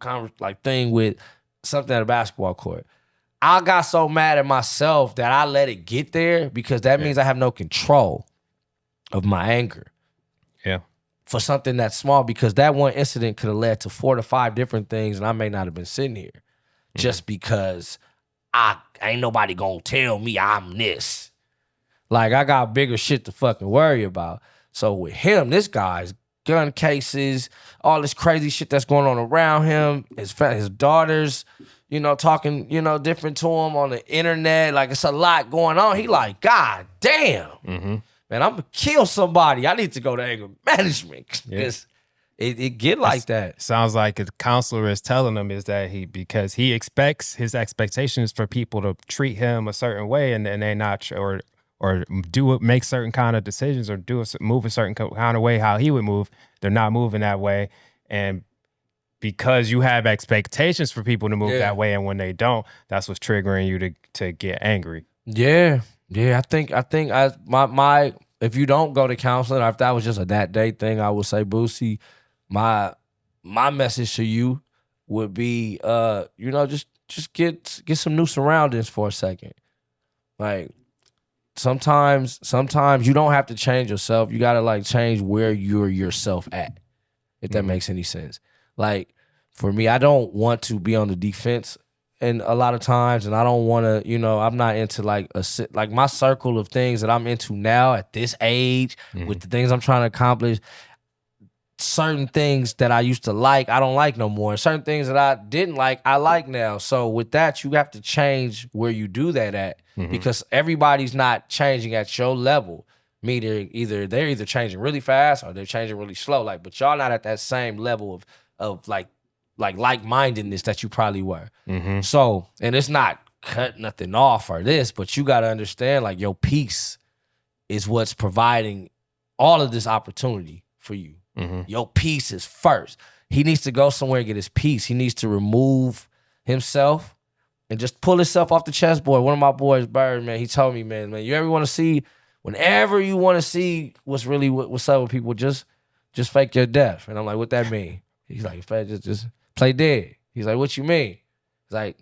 thing with something at a basketball court. I got so mad at myself that I let it get there because that means I have no control of my anger. Yeah. For something that's small, because that one incident could have led to 4 to 5 different things, and I may not have been sitting here just because I ain't nobody gonna tell me I'm this. Like, I got bigger shit to fucking worry about. So with him, this guy's gun cases, all this crazy shit that's going on around him, his daughters, talking, different to him on the internet. Like, it's a lot going on. He like, God damn. Man, I'm gonna kill somebody. I need to go to anger management because it get like that. Sounds like a counselor is telling him is that because he expects his expectations for people to treat him a certain way, and they not or make certain kind of decisions or move a certain kind of way how he would move. They're not moving that way, and because you have expectations for people to move that way, and when they don't, that's what's triggering you to get angry. Yeah. I think if you don't go to counseling, or if that was just a that day thing, I would say, Boosie, my message to you would be, just get some new surroundings for a second. Like, sometimes you don't have to change yourself. You gotta like change where you're yourself at, if that makes any sense. Like, for me, I don't want to be on the defense. And a lot of times, and I don't want to, I'm not into like my circle of things that I'm into now at this age with the things I'm trying to accomplish. Certain things that I used to like, I don't like no more. Certain things that I didn't like, I like now. So with that, you have to change where you do that at because everybody's not changing at your level. They're either changing really fast or they're changing really slow. Like, but y'all not at that same level of like-mindedness that you probably were. So, and it's not cut nothing off or this, but you got to understand, like, your peace is what's providing all of this opportunity for you. Your peace is first. He needs to go somewhere and get his peace. He needs to remove himself and just pull himself off the chessboard. One of my boys, Bird, man, he told me, man, you ever want to see, whenever you want to see what's up with people, just fake your death. And I'm like, what that mean? He's like, just play dead. He's like, what you mean? He's like,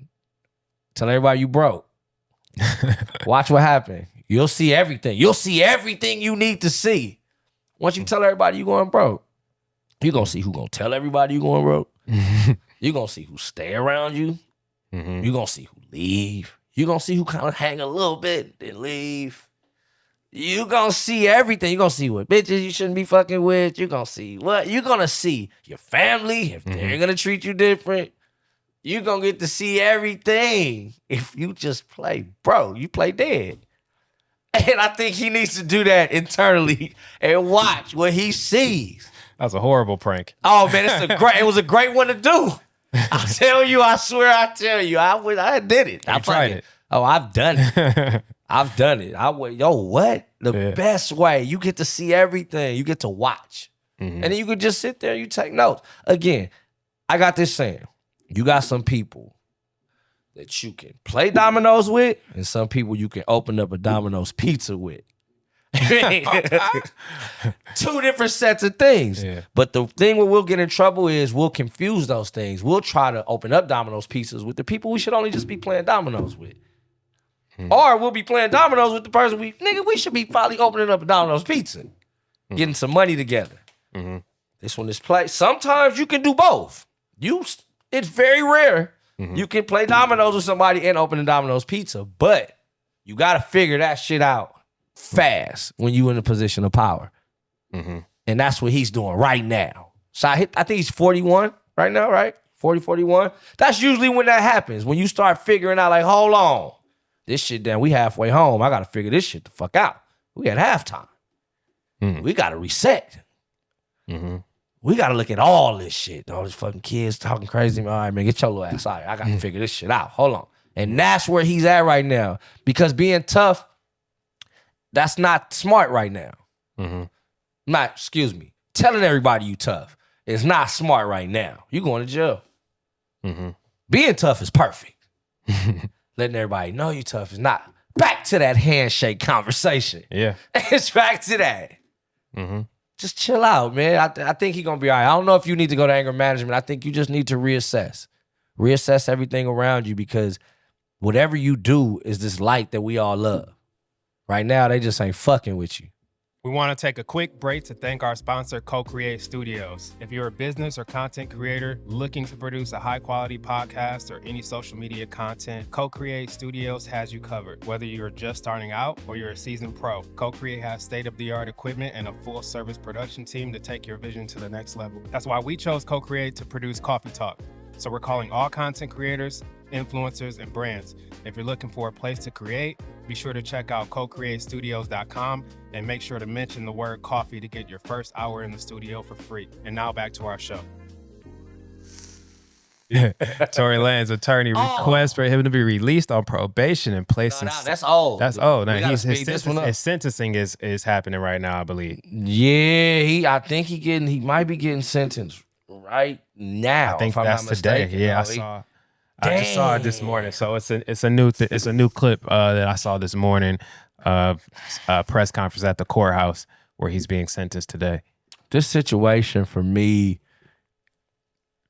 tell everybody you broke. Watch what happened. You'll see everything. You'll see everything you need to see. Once you tell everybody you going broke, you're going to see who going to tell everybody you going broke. You're going to see who stay around you. You're going to see who leave. You're going to see who kind of hang a little bit, then leave. you gonna see everything. You gonna see what bitches you shouldn't be fucking with. You gonna see what? You gonna see your family, if they're gonna treat you different. You gonna get to see everything if you just play, bro. You play dead. And I think he needs to do that internally and watch what he sees. That's a horrible prank. Oh man, it was a great one to do. I tell you, I swear, I tell you, I did it. I tried it. Oh, I've done it. I've done it. What? The best way. You get to see everything. You get to watch. And then you could just sit there and you take notes. Again, I got this saying. You got some people that you can play dominoes with and some people you can open up a Domino's pizza with. Two different sets of things. Yeah. But the thing where we'll get in trouble is we'll confuse those things. We'll try to open up Domino's pizzas with the people we should only just be playing dominoes with. Or we'll be playing dominoes with the person we should be probably opening up a Domino's pizza. Getting some money together. This one is play. Sometimes you can do both. It's very rare you can play dominoes with somebody and open a Domino's pizza. But you got to figure that shit out fast when you in a position of power. And that's what he's doing right now. So I think he's 41 right now, right? 40, 41. That's usually when that happens. When you start figuring out like, hold on. This shit down, we halfway home. I got to figure this shit the fuck out. We at halftime. We got to reset. We got to look at all this shit. All these fucking kids talking crazy. All right, man, get your little ass out of here. I got to figure this shit out. Hold on. And that's where he's at right now. Because being tough, that's not smart right now. Telling everybody you tough is not smart right now. You going to jail. Being tough is perfect. Letting everybody know you tough is not. Back to that handshake conversation. Yeah. It's back to that. Just chill out, man. I think he's going to be all right. I don't know if you need to go to anger management. I think you just need to reassess. Reassess everything around you because whatever you do is this light that we all love. Right now, they just ain't fucking with you. We want to take a quick break to thank our sponsor, Co-Create Studios. If you're a business or content creator looking to produce a high-quality podcast or any social media content, Co-Create Studios has you covered. Whether you're just starting out or you're a seasoned pro, Co-Create has state-of-the-art equipment and a full-service production team to take your vision to the next level. That's why we chose Co-Create to produce Coughie Talk. So we're calling all content creators, influencers, and brands. If you're looking for a place to create, be sure to check out cocreatestudios.com and make sure to mention the word coffee to get your first hour in the studio for free. And now back to our show. Tory Lanez attorney requests for him to be released on probation and placed in... that's old. That's old. Now, his sentencing is happening right now, I believe. Yeah, I think he might be getting sentenced right now. I think that's today. Yeah, I just saw it this morning. So it's a new clip that I saw this morning of a press conference at the courthouse where he's being sentenced today. This situation for me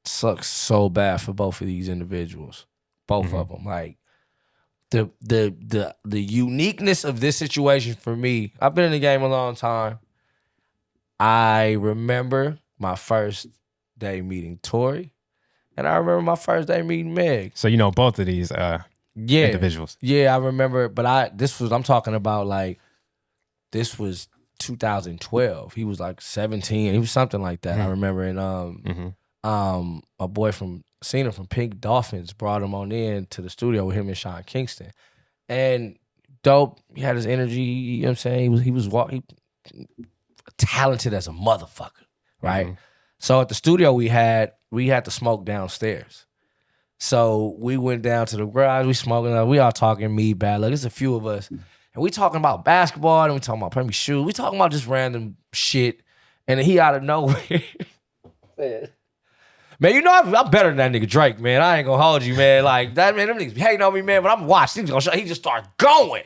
sucks so bad for both of these individuals, both of them. Like the uniqueness of this situation for me. I've been in the game a long time. I remember my first day meeting Tory. And I remember my first day meeting Meg. So you know both of these individuals. Yeah, I remember. But I'm talking about like, this was 2012. He was like 17. He was something like that. I remember. And a boy from Pink Dolphins brought him on in to the studio with him and Sean Kingston. And dope. He had his energy. You know what I'm saying? He was talented as a motherfucker, right? So at the studio we had to smoke downstairs. So we went down to the garage, we smoking, we all talking me, bad luck. There's a few of us. And we talking about basketball, and we talking about Premier shoes. We talking about just random shit. And then he out of nowhere. Man, you know I'm better than that nigga Drake, man. I ain't gonna hold you, man. Like, that man, them niggas be hating on me, man, but I'm watching. He just start going.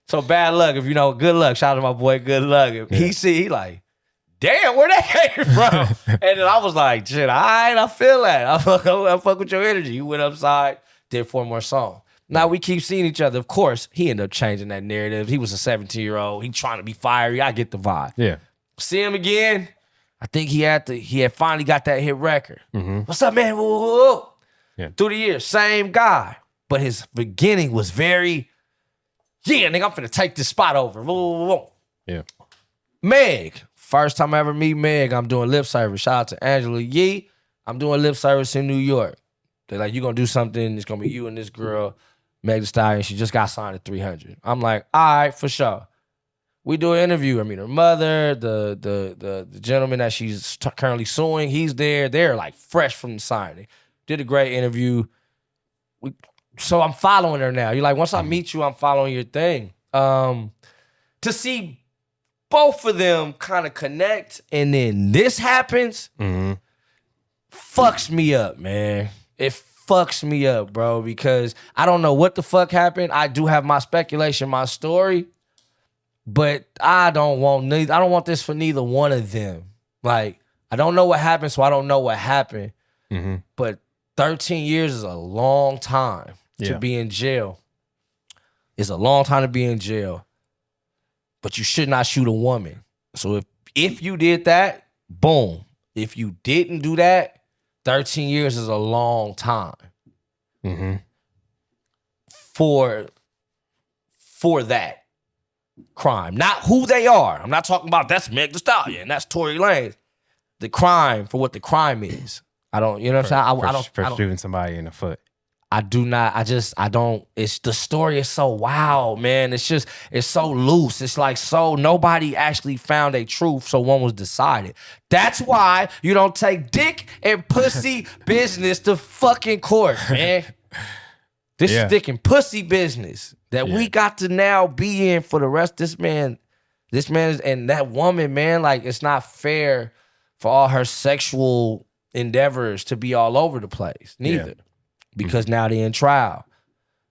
So bad luck, if you know, good luck. Shout out to my boy, good luck. He like, damn, where that came from? And then I was like, shit, all right, I feel that. I fuck with your energy. You went upside, did 4 more songs. Now we keep seeing each other. Of course, he ended up changing that narrative. He was a 17-year-old. He trying to be fiery. I get the vibe. Yeah. See him again. I think he had finally got that hit record. What's up, man? Whoa. Yeah. Through the years, same guy. But his beginning was very Yeah, nigga, I'm finna take this spot over. Yeah. Meg, first time I ever meet Meg, I'm doing lip service. Shout out to Angela Yee. I'm doing lip service in New York. They're like, you gonna do something, it's gonna be you and this girl, Meg Thee Stallion. She just got signed at 300. I'm like, all right, for sure. We do an interview. I mean, her mother, the gentleman that she's currently suing, he's there. They're like fresh from the signing. Did a great interview. So I'm following her now. You're like, once I meet you, I'm following your thing. To see both of them kind of connect and then this happens, fucks me up, man. It fucks me up, bro, because I don't know what the fuck happened. I do have my speculation, my story. But I don't want this for neither one of them. Like, I don't know what happened, so I don't know what happened. But 13 years is a long time to be in jail. It's a long time to be in jail. But you should not shoot a woman. So if you did that, boom. If you didn't do that, 13 years is a long time. For that crime. Not who they are. I'm not talking about that's Meg Thee Stallion, that's Tory Lanez. The crime for what the crime is. I don't, you know what I'm saying? I don't shooting somebody in the foot. I don't, it's the story is so wild, man. It's so loose. It's like nobody actually found a truth, so one was decided. That's why you don't take dick and pussy business to fucking court, man. This is dick and pussy business that we got to now be in for the rest. This man and that woman, man, like it's not fair for all her sexual endeavors to be all over the place, neither. Because now they're in trial.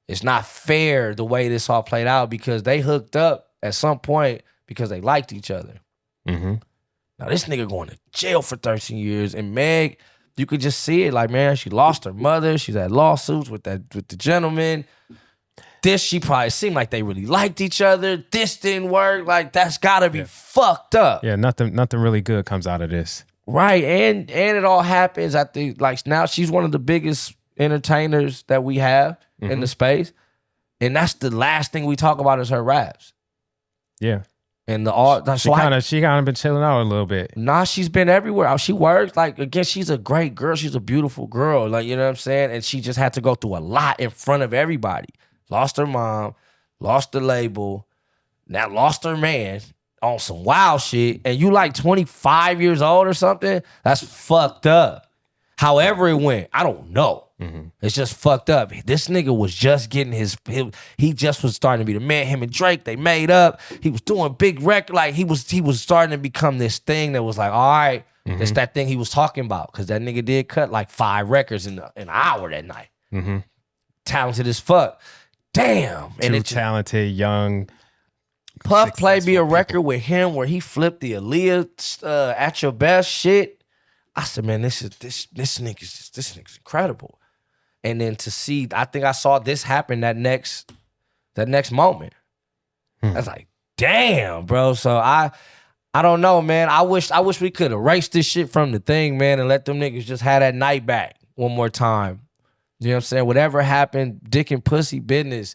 It's not fair the way this all played out because they hooked up at some point because they liked each other. Now this nigga going to jail for 13 years and Meg, you could just see it like, man, she lost her mother. She's had lawsuits with the gentleman. This, she probably seemed like they really liked each other. This didn't work. Like, that's gotta be fucked up. Yeah, nothing really good comes out of this. Right, and it all happens at the, like, now she's one of the biggest entertainers that we have in the space. And that's the last thing we talk about is her raps. Yeah. And the art. She kind of been chilling out a little bit. Nah, she's been everywhere. She works. Like, again, she's a great girl. She's a beautiful girl. Like, you know what I'm saying? And she just had to go through a lot in front of everybody. Lost her mom, lost the label, now lost her man on some wild shit. And you like 25 years old or something? That's fucked up. However it went, I don't know. It's just fucked up. This nigga was just getting he just was starting to be the man. Him and Drake, they made up. He was doing big record. Like he was starting to become this thing that was like, all right, that's that thing he was talking about. Cause that nigga did cut like 5 records in an hour that night. Talented as fuck. Damn. And talented, young. Puff played me a record with him where he flipped the Aaliyah At Your Best shit. I said, man, this nigga's incredible. And then to see, I think I saw this happen that next moment. I was like, damn, bro. So I don't know, man. I wish we could erase this shit from the thing, man, and let them niggas just have that night back one more time. You know what I'm saying? Whatever happened, dick and pussy business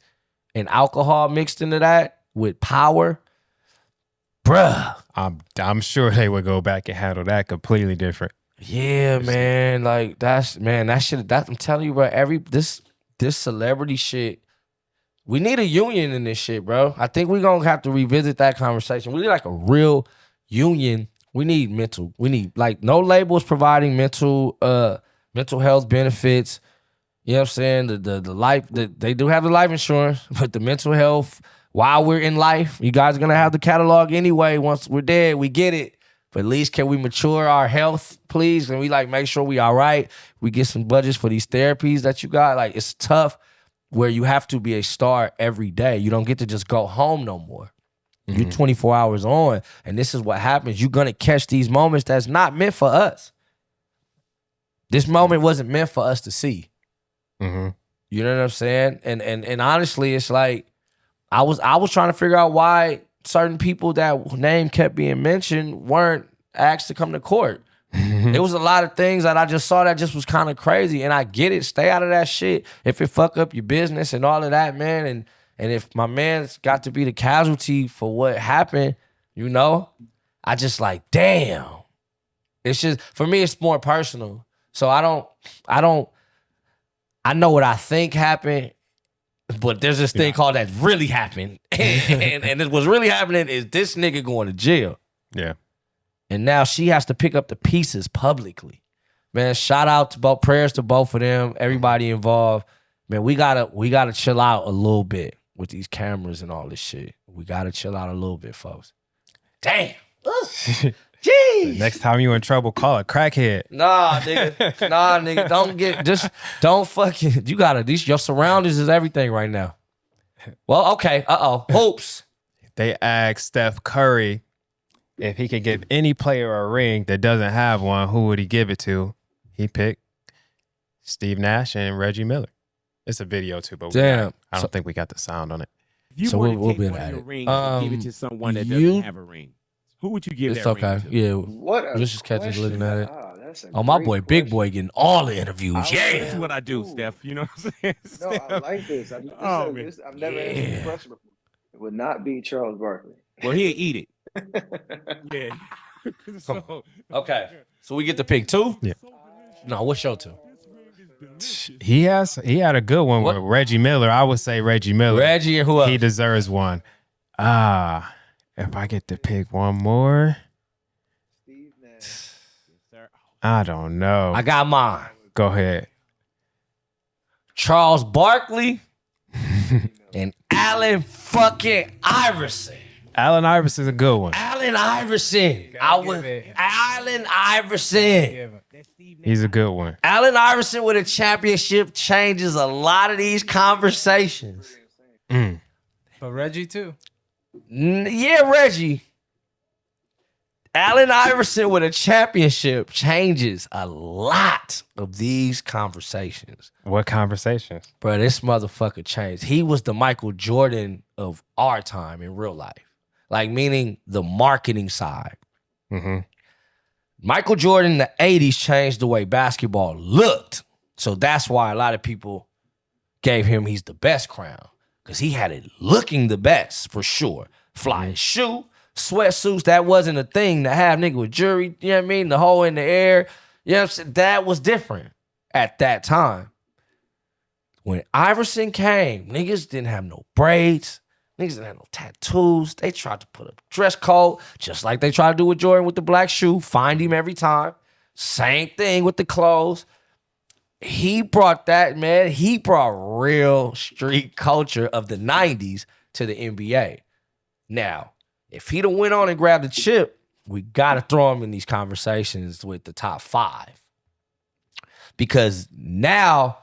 and alcohol mixed into that with power, bruh. I'm sure they would go back and handle that completely different. Yeah, man. Like that shit. I'm telling you, bro. This celebrity shit. We need a union in this shit, bro. I think we're gonna have to revisit that conversation. We need like a real union. We need like no labels providing mental health benefits. You know what I'm saying? The life that they do have the life insurance, but the mental health while we're in life, you guys are gonna have the catalog anyway. Once we're dead, we get it. But at least can we mature our health, please? And we like make sure we all right. We get some budgets for these therapies that you got. Like it's tough where you have to be a star every day. You don't get to just go home no more. You're 24 hours on, and this is what happens. You're gonna catch these moments that's not meant for us. This moment wasn't meant for us to see. You know what I'm saying? And honestly, it's like I was trying to figure out why certain people that name kept being mentioned weren't asked to come to court. There was a lot of things that I just saw that just was kind of crazy, and I get it. Stay out of that shit if it fuck up your business and all of that, man. And if my man's got to be the casualty for what happened, you know, I just like, damn. It's just, for me, it's more personal. So I know what I think happened, but there's this thing called that really happened. and what's really happening is this nigga going to jail. Yeah. And now she has to pick up the pieces publicly. Man, shout out to both, prayers to both of them, everybody involved. Man, we gotta chill out a little bit with these cameras and all this shit. We gotta chill out a little bit, folks. Damn. Jeez. Next time you in trouble, call a crackhead. Nah, nigga. Don't fucking, you gotta, your surroundings is everything right now. Well, okay, hoops. They asked Steph Curry if he could give any player a ring that doesn't have one, who would he give it to? He picked Steve Nash and Reggie Miller. It's a video too, but I don't think we got the sound on it. You so want we'll to be take at your it. ring and give it to someone that doesn't have a ring. Who would you give that ring to? Yeah. What a Let's just catch us looking at it. Oh, my boy, Big Boy, getting all the interviews. That's what I do, Steph. You know what I'm saying? No, I like this. I've never answered this question before. It would not be Charles Barkley. Well, he'll eat it. Yeah. Okay. So we get to pick two? Yeah. No, what's your two? He had a good one with Reggie Miller. I would say Reggie Miller. Reggie and who else? He deserves one. If I get to pick one more, I don't know. I got mine. Go ahead. Charles Barkley and Allen fucking Iverson. Allen Iverson's a good one. Allen Iverson. Allen Iverson. He's a good one. Allen Iverson with a championship changes a lot of these conversations. But Reggie too. Yeah, Reggie. Allen Iverson with a championship changes a lot of these conversations. What conversations? Bro, this motherfucker changed. He was the Michael Jordan of our time in real life. Like, meaning the marketing side. Mm-hmm. Michael Jordan in the 80s changed the way basketball looked. So that's why a lot of people gave him he's the best crown. Because he had it looking the best, for sure. Flying shoe, sweatsuits, that wasn't a thing to have nigga with jewelry, you know what I mean? The hole in the air, you know what I'm saying? That was different at that time. When Iverson came, niggas didn't have no braids. Niggas didn't have no tattoos. They tried to put a dress code, just like they tried to do with Jordan with the black shoe. Find him every time. Same thing with the clothes. He brought that, man. He brought real street culture of the 90s to the NBA. Now, if he'd have went on and grabbed the chip, we got to throw him in these conversations with the top 5. Because now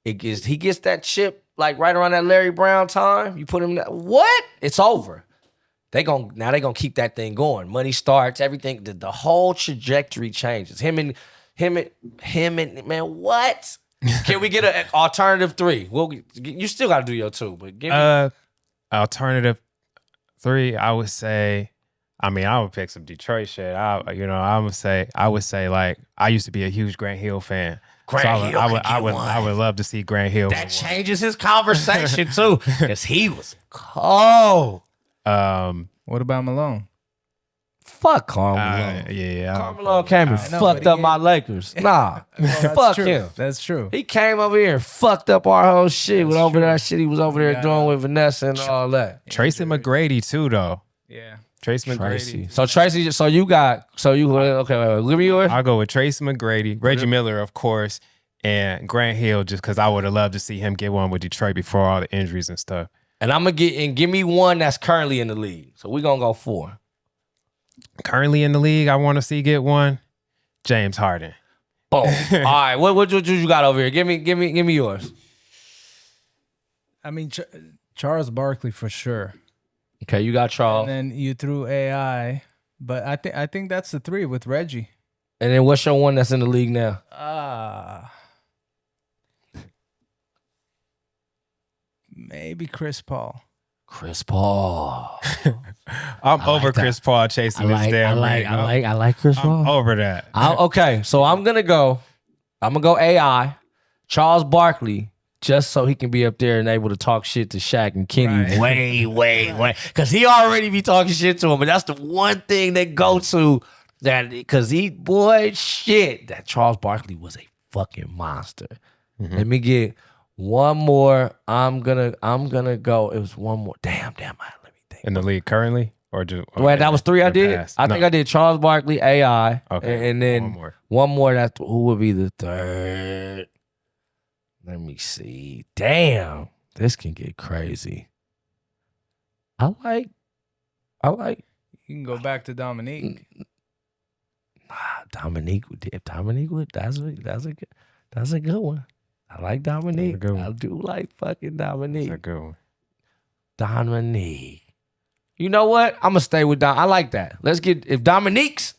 he gets that chip like right around that Larry Brown time. You put him in what? It's over. They're gonna keep that thing going. Money starts, everything, the whole trajectory changes. Him and man, what? Can we get an alternative 3? You still gotta do your 2, but give me alternative 3, I would say, I would pick some Detroit shit. I would say like, I used to be a huge Grant Hill fan. I would love to see Grant Hill. That changes his conversation too, because he was cold. What about Malone? Fuck Karl Malone. Karl Malone came and fucked up my Lakers. Nah, fuck him. That's true. He came over here and fucked up our whole shit with that shit he was over there doing with Vanessa and all that. Tracy McGrady too, though. Yeah. Tracy McGrady. So Tracy, okay, give me yours. I'll go with Tracy McGrady, Reggie Miller, of course, and Grant Hill, just because I would have loved to see him get one with Detroit before all the injuries and stuff. And I'm gonna give me one that's currently in the league. So we're gonna go 4. Currently in the league, I want to see get one. James Harden. Boom. All right, what you got over here? Give me yours. Charles Barkley for sure. Okay, you got Charles. And then you threw AI, but I think that's the 3 with Reggie. And then what's your one that's in the league now? Maybe Chris Paul. Chris Paul. I'm over Chris Paul chasing this damn ring. I like Chris Paul. I'm over that. Okay, so I'm gonna go AI, Charles Barkley, just so he can be up there and able to talk shit to Shaq and Kenny way. Because he already be talking shit to him. But that's the one thing they go to that, because that Charles Barkley was a fucking monster. Let me get one more. I'm gonna go. It was one more. Damn. Let me think. In the league currently? Or just that was 3 I did? Past. I think I did Charles Barkley, AI. Okay. And then one more. Who would be the third? Let me see. Damn. This can get crazy. I like. You can go back to Dominique. Dominique. That's a good one. I like Dominique. I do like fucking Dominique. That's a good one. Dominique. You know what? I'm gonna stay with Dom. I like that. Let's get, if Dominique's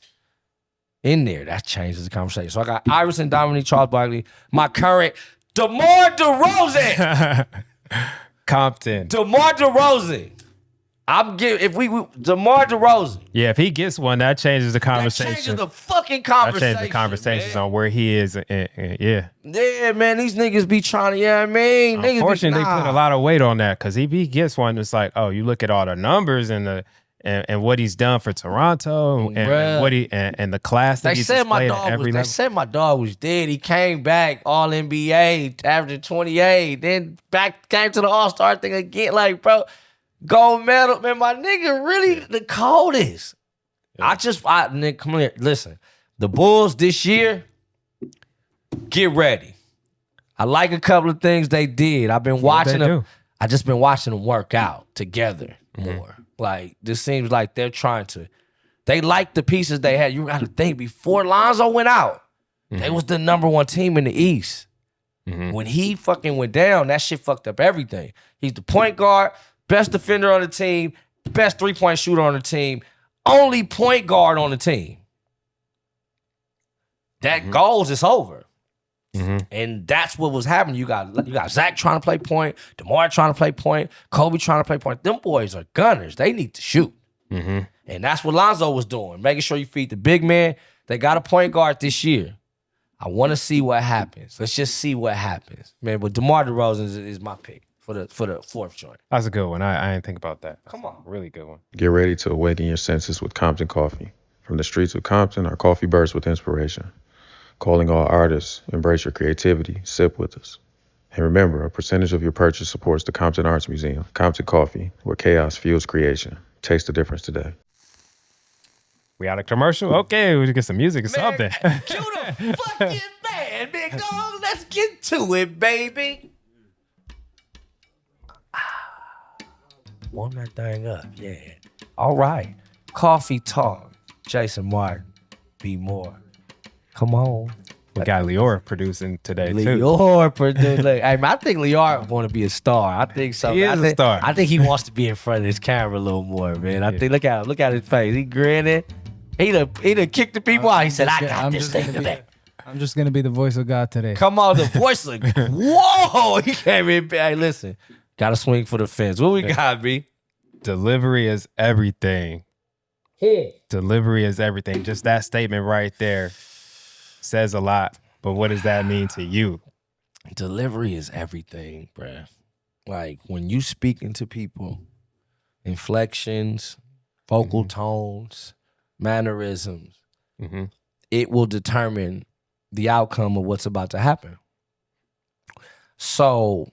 in there, that changes the conversation. So I got Iverson, Dominique, Charles Barkley. My current DeMar DeRozan. Compton. DeMar DeRozan. I'm giving, if we DeMar DeRozan. Yeah, if he gets one, that changes the conversation. That changes the fucking conversation. That changes the conversations on where he is. Yeah. Yeah, man, these niggas be trying to, yeah, I mean, unfortunately, they put a lot of weight on that, because if he gets one, it's like, oh, you look at all the numbers and what he's done for Toronto and what and the class that he's displayed at every level. They said my dog was dead. He came back All NBA after 28, then came to the All-Star thing again. Like, bro, gold medal, man, my nigga really the coldest. Yeah. Nigga, come here, listen. The Bulls this year, get ready. I like a couple of things they did. I've been watching them. I just been watching them work out together more. Like, this seems like they're trying to. They like the pieces they had. You got to think, before Lonzo went out, they was the #1 team in the East. When he fucking went down, that shit fucked up everything. He's the point guard, best defender on the team, best three-point shooter on the team, only point guard on the team. That goals is over. And that's what was happening. You got Zach trying to play point, DeMar trying to play point, Kobe trying to play point. Them boys are gunners. They need to shoot. And that's what Lonzo was doing, making sure you feed the big man. They got a point guard this year. I want to see what happens. Let's just see what happens, man. But DeMar DeRozan is my pick for the fourth joint. That's a good one. I didn't think about that. Come on. Really good one. Get ready to awaken your senses with Compton Coffee. From the streets of Compton, our coffee bursts with inspiration. Calling all artists, embrace your creativity, sip with us. And remember, a percentage of your purchase supports the Compton Arts Museum. Compton Coffee, where chaos fuels creation. Taste the difference today. We out of commercial? Okay, we get some music or something. Cue the fucking band, big dog. Let's get to it, baby. Warm that thing up, yeah. All right. Coffee Talk. Jason Martin. Be more. Come on. We got Lior producing today, too. Lior producing. I think Lior want to be a star. I think so. He is a star. I think he wants to be in front of his camera a little more, man. I think, look at his face. He grinning. He done kicked the people out. He said, I got this thing today. I'm just going to be the voice of God today. Come on, the voice of whoa. He came in. Hey, listen. Got to swing for the fence. What we got, B? Delivery is everything. Delivery is everything. Just that statement right there says a lot. But what does that mean to you? Delivery is everything, bruh. Like, when you speaking to people, inflections, vocal tones, mannerisms, it will determine the outcome of what's about to happen. So,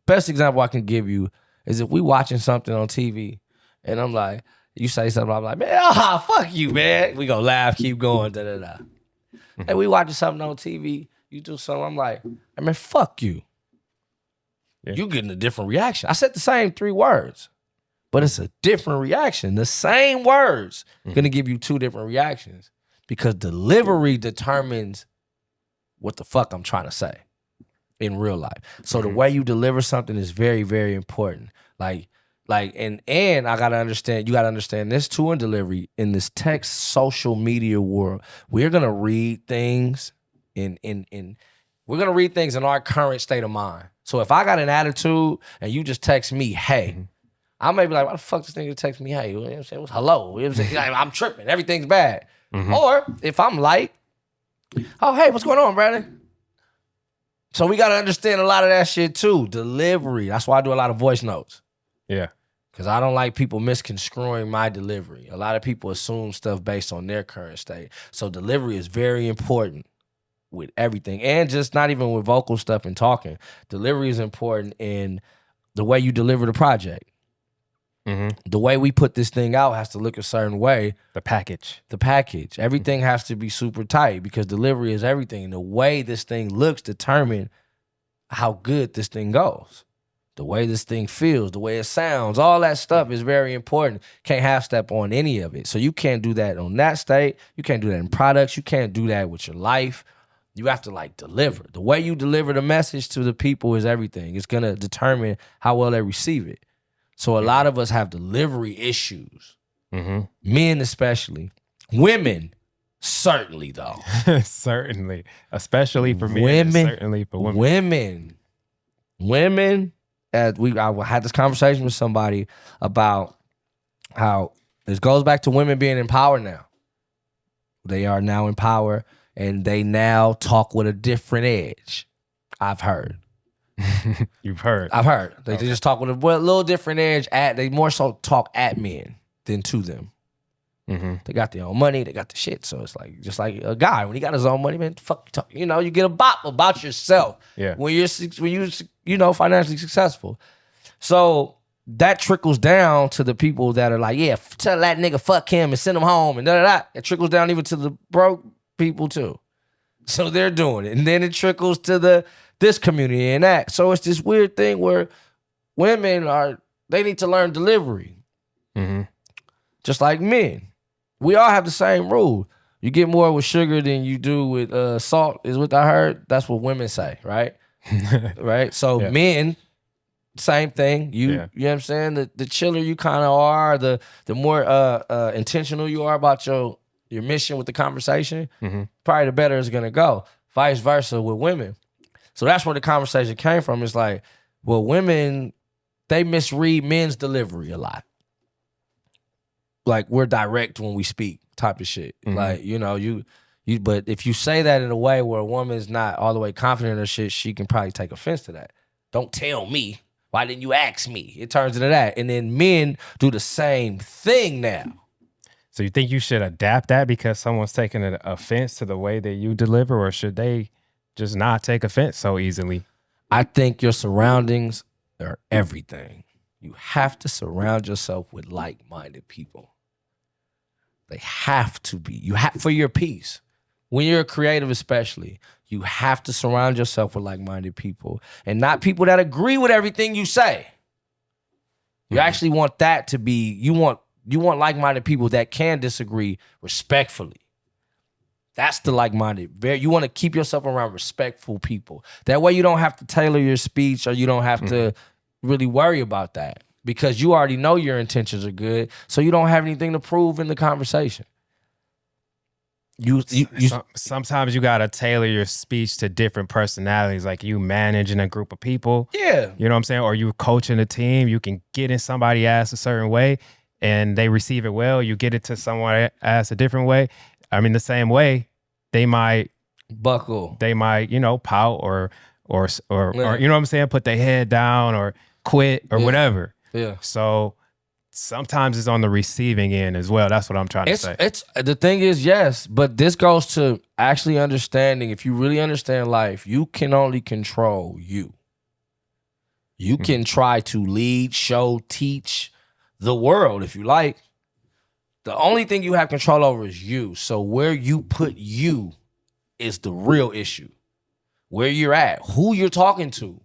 best example I can give you is if we watching something on TV and I'm like, you say something, I'm like, man, fuck you, man. We gonna laugh, keep going, da-da-da. And we watching something on TV, you do something, I'm like, I mean, fuck you. Yeah. You getting a different reaction. I said the same 3 words, but it's a different reaction. The same words gonna give you 2 different reactions because delivery determines what the fuck I'm trying to say in real life. So the way you deliver something is very, very important. And I gotta understand, you gotta understand this too in delivery, in this text social media world, we're gonna read things we're gonna read things in our current state of mind. So if I got an attitude and you just text me, hey, I may be like, why the fuck this nigga text me, hey? You know what I'm saying? Hello. You know what I'm saying? I'm tripping. Everything's bad. Or if I'm light, oh, hey, what's going on, brother? So we got to understand a lot of that shit too. Delivery. That's why I do a lot of voice notes. Yeah. Because I don't like people misconstruing my delivery. A lot of people assume stuff based on their current state. So delivery is very important with everything. And just not even with vocal stuff and talking. Delivery is important in the way you deliver the project. Mm-hmm. The way we put this thing out has to look a certain way. The package. Everything has to be super tight because delivery is everything. The way this thing looks determine how good this thing goes. The way this thing feels, the way it sounds, all that stuff is very important. Can't half step on any of it. So you can't do that on that state. You can't do that in products. You can't do that with your life. You have to like deliver. The way you deliver the message to the people is everything. It's going to determine how well they receive it. So a lot of us have delivery issues. Mm-hmm. Men especially. Women, certainly though. Certainly. Especially for men. Women, certainly for women. Women. I had this conversation with somebody about how this goes back to women being in power now. They are now in power and they now talk with a different edge. I've heard. You've heard. I've heard. They just talk with a little different edge. They more so talk at men than to them. Mm-hmm. They got their own money. They got the shit. So it's like just like a guy when he got his own money, man. Fuck you talk. You know, you get a bop about yourself. Yeah. When you're financially successful. So that trickles down to the people that are like, yeah, tell that nigga fuck him and send him home and da. It trickles down even to the broke people too. So they're doing it, and then it trickles to this community and that. So it's this weird thing where women they need to learn delivery, just like men. We all have the same rule. You get more with sugar than you do with salt, is what I heard. That's what women say, right? Right? So men, same thing. You know what I'm saying? The chiller you kind of are, the more intentional you are about your mission with the conversation, probably the better it's going to go. Vice versa with women. So that's where the conversation came from. It's like, well, women, they misread men's delivery a lot. Like we're direct when we speak type of shit. Like, you know, but if you say that in a way where a woman's not all the way confident in her shit, she can probably take offense to that. Don't tell me. Why didn't you ask me? It turns into that. And then men do the same thing now. So you think you should adapt that because someone's taking an offense to the way that you deliver, or should they just not take offense so easily? I think your surroundings are everything. You have to surround yourself with like-minded people. They have to be. You have for your peace. When you're a creative especially, you have to surround yourself with like-minded people and not people that agree with everything you say. You actually want that to be, you want like-minded people that can disagree respectfully. That's the like-minded. You want to keep yourself around respectful people. That way you don't have to tailor your speech or you don't have to really worry about that because you already know your intentions are good, so you don't have anything to prove in the conversation. Sometimes you got to tailor your speech to different personalities, like you managing a group of people. Yeah. You know what I'm saying? Or you coaching a team. You can get in somebody's ass a certain way and they receive it well. You get it to someone else a different way. I mean, the same way, they might buckle. They might, pout or you know what I'm saying? Put their head down or quit or whatever. Yeah. So sometimes it's on the receiving end as well. That's what I'm trying to say. The thing is, yes, but this goes to actually understanding. If you really understand life, you can only control you. You can try to lead, show, teach the world if you like. The only thing you have control over is you. So where you put you is the real issue. Where you're at, who you're talking to.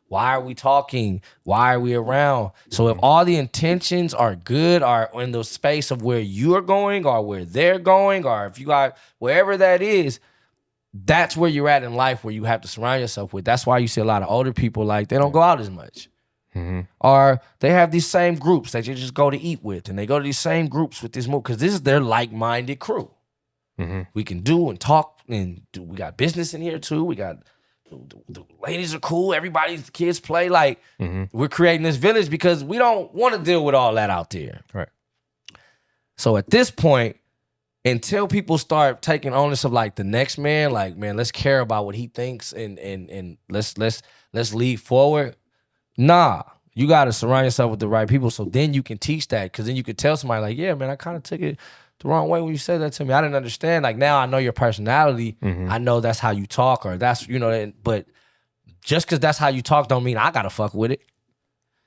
Why are we talking? Why are we around? So if all the intentions are good, are in the space of where you're going or where they're going, or if you got wherever that is, that's where you're at in life, where you have to surround yourself with. That's why you see a lot of older people, like, they don't go out as much. Or they have these same groups that you just go to eat with, and they go to these same groups with this move because this is their like-minded crew. We can do and talk, and we got business in here too. We got the ladies are cool. Everybody's the kids play. Like, we're creating this village because we don't want to deal with all that out there. Right. So at this point, until people start taking onus of like the next man, like, man, let's care about what he thinks and let's lead forward. Nah, you gotta surround yourself with the right people so then you can teach that. Cause then you could tell somebody like, yeah, man, I kind of took it the wrong way when you said that to me. I didn't understand. Like now I know your personality. I know that's how you talk or that's, you know, but just cause that's how you talk don't mean I gotta fuck with it.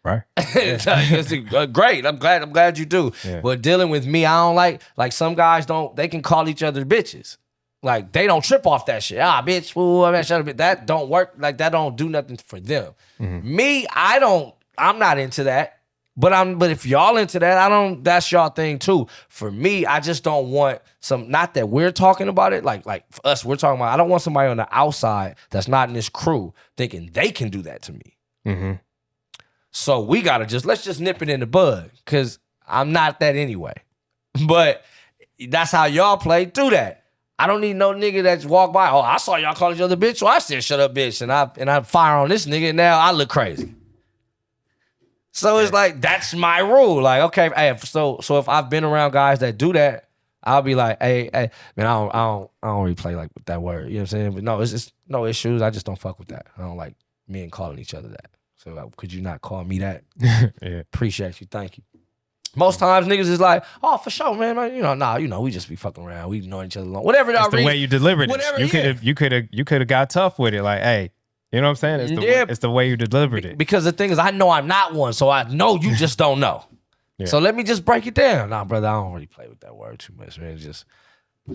Right. It's great. I'm glad you do. Yeah. But dealing with me, I don't like some guys they can call each other bitches. Like they don't trip off that shit. Ah, bitch, fool, shut up. That don't work. Like that don't do nothing for them. Me, I'm not into that. But if y'all into that, that's y'all thing too. For me, I just don't want not that we're talking about it, like for us, we're talking about, I don't want somebody on the outside that's not in this crew thinking they can do that to me. So we gotta let's just nip it in the bud, cause I'm not that anyway. But that's how y'all play. Do that. I don't need no nigga that walk by. Oh, I saw y'all call each other bitch, so I said shut up, bitch, and I fire on this nigga. And now I look crazy. So it's like that's my rule. Like okay, hey, so if I've been around guys that do that, I'll be like, hey, man, I don't really play like with that word. You know what I'm saying? But no, it's just no issues. I just don't fuck with that. I don't like men calling each other that. So could you not call me that? Yeah. Appreciate you. Thank you. Most times niggas is like, oh, for sure, man. We just be fucking around. We know each other long. Whatever that the way you delivered it. You could have got tough with it. Like, hey, you know what I'm saying? It's the way you delivered it. Because the thing is, I know I'm not one, so I know you just don't know. Yeah. So let me just break it down. Nah, brother, I don't really play with that word too much, man. Just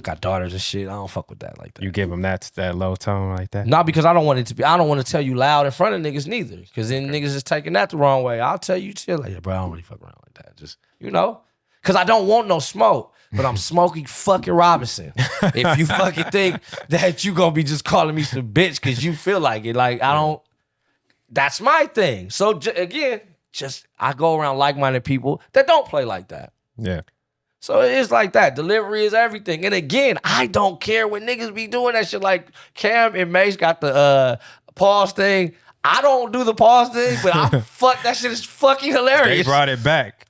got daughters and shit. I don't fuck with that like that. You give them that low tone like that? Not because I don't want it to be. I don't want to tell you loud in front of niggas neither. Because then niggas is taking that the wrong way. I'll tell you chill. Like, yeah, bro, I don't really fuck around like that. Just, you know? Because I don't want no smoke. But I'm Smokey fucking Robinson. If you fucking think that you gonna be just calling me some bitch because you feel like it. Like, I don't. That's my thing. So, again, I go around like-minded people that don't play like that. Yeah. So it's like that. Delivery is everything. And again, I don't care when niggas be doing that shit. Like Cam and Mace got the pause thing. I don't do the pause thing, but that shit is fucking hilarious. They brought it back.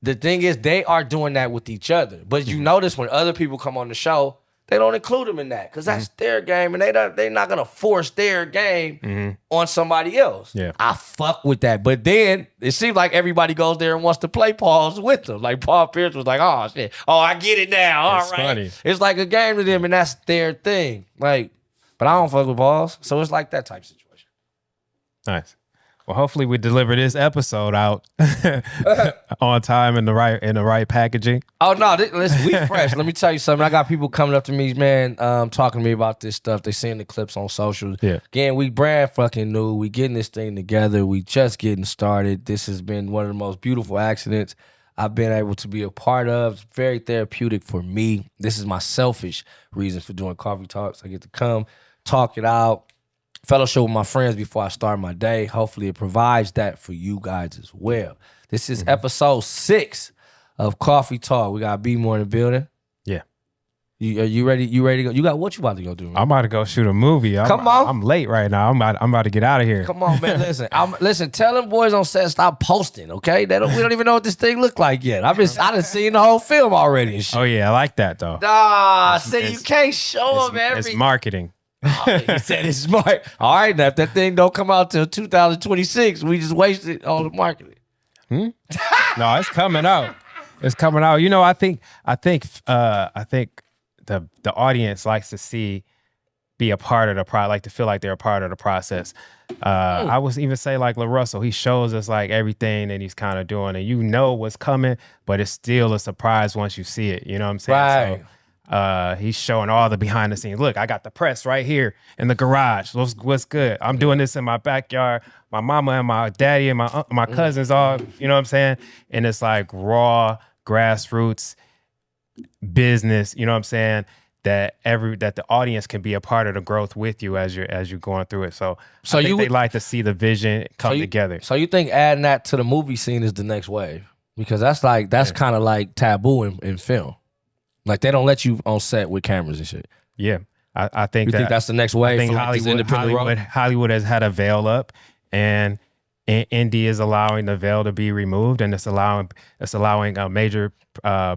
The thing is, they are doing that with each other. But you notice when other people come on the show, they don't include them in that because that's their game, and they're not gonna force their game on somebody else. Yeah, I fuck with that. But then it seems like everybody goes there and wants to play pause with them. Like Paul Pierce was like, "Oh shit, oh I get it now." All right, funny. It's like a game to them, and that's their thing. Like, but I don't fuck with pause, so it's like that type situation. Nice. Well, hopefully we deliver this episode out on time in the right packaging. Oh no, listen, we fresh. Let me tell you something. I got people coming up to me, man, talking to me about this stuff. They seeing the clips on socials. Yeah. Again, we brand fucking new. We getting this thing together. We just getting started. This has been one of the most beautiful accidents I've been able to be a part of. It's very therapeutic for me. This is my selfish reason for doing Coughie Talks. I get to come, talk it out, fellowship with my friends before I start my day. Hopefully it provides that for you guys as well. This is episode 6 of Coughie Talk. We got B more in the building. Yeah. Are you ready? You ready to go? You got what you about to go do, man? I'm about to go shoot a movie. Come on. I'm late right now. I'm about to get out of here. Come on, man. Listen, tell them boys on set stop posting, okay? We don't even know what this thing look like yet. I done seen the whole film already and shit. Oh yeah, I like that though. Nah, you can't show them everything. It's marketing. Oh, he said it's smart. All right, now if that thing don't come out till 2026, we just wasted all the marketing. No, it's coming out. It's coming out. You know, I think the audience likes to be a part of the like to feel like they're a part of the process. I would even say like LaRussell, he shows us like everything that he's kind of doing, and you know what's coming, but it's still a surprise once you see it. You know what I'm saying? Right. So, he's showing all the behind the scenes. Look, I got the press right here in the garage. What's good? I'm doing this in my backyard. My mama and my daddy and my cousins all, you know what I'm saying? And it's like raw grassroots business, you know what I'm saying? That the audience can be a part of the growth with you as you're going through it. So I think they like to see the vision come together. So you think adding that to the movie scene is the next wave? Because that's kind of like taboo in film. Like they don't let you on set with cameras and shit. Yeah, I think think that's the next wave. I think Hollywood has had a veil up, and indie is allowing the veil to be removed, and it's allowing major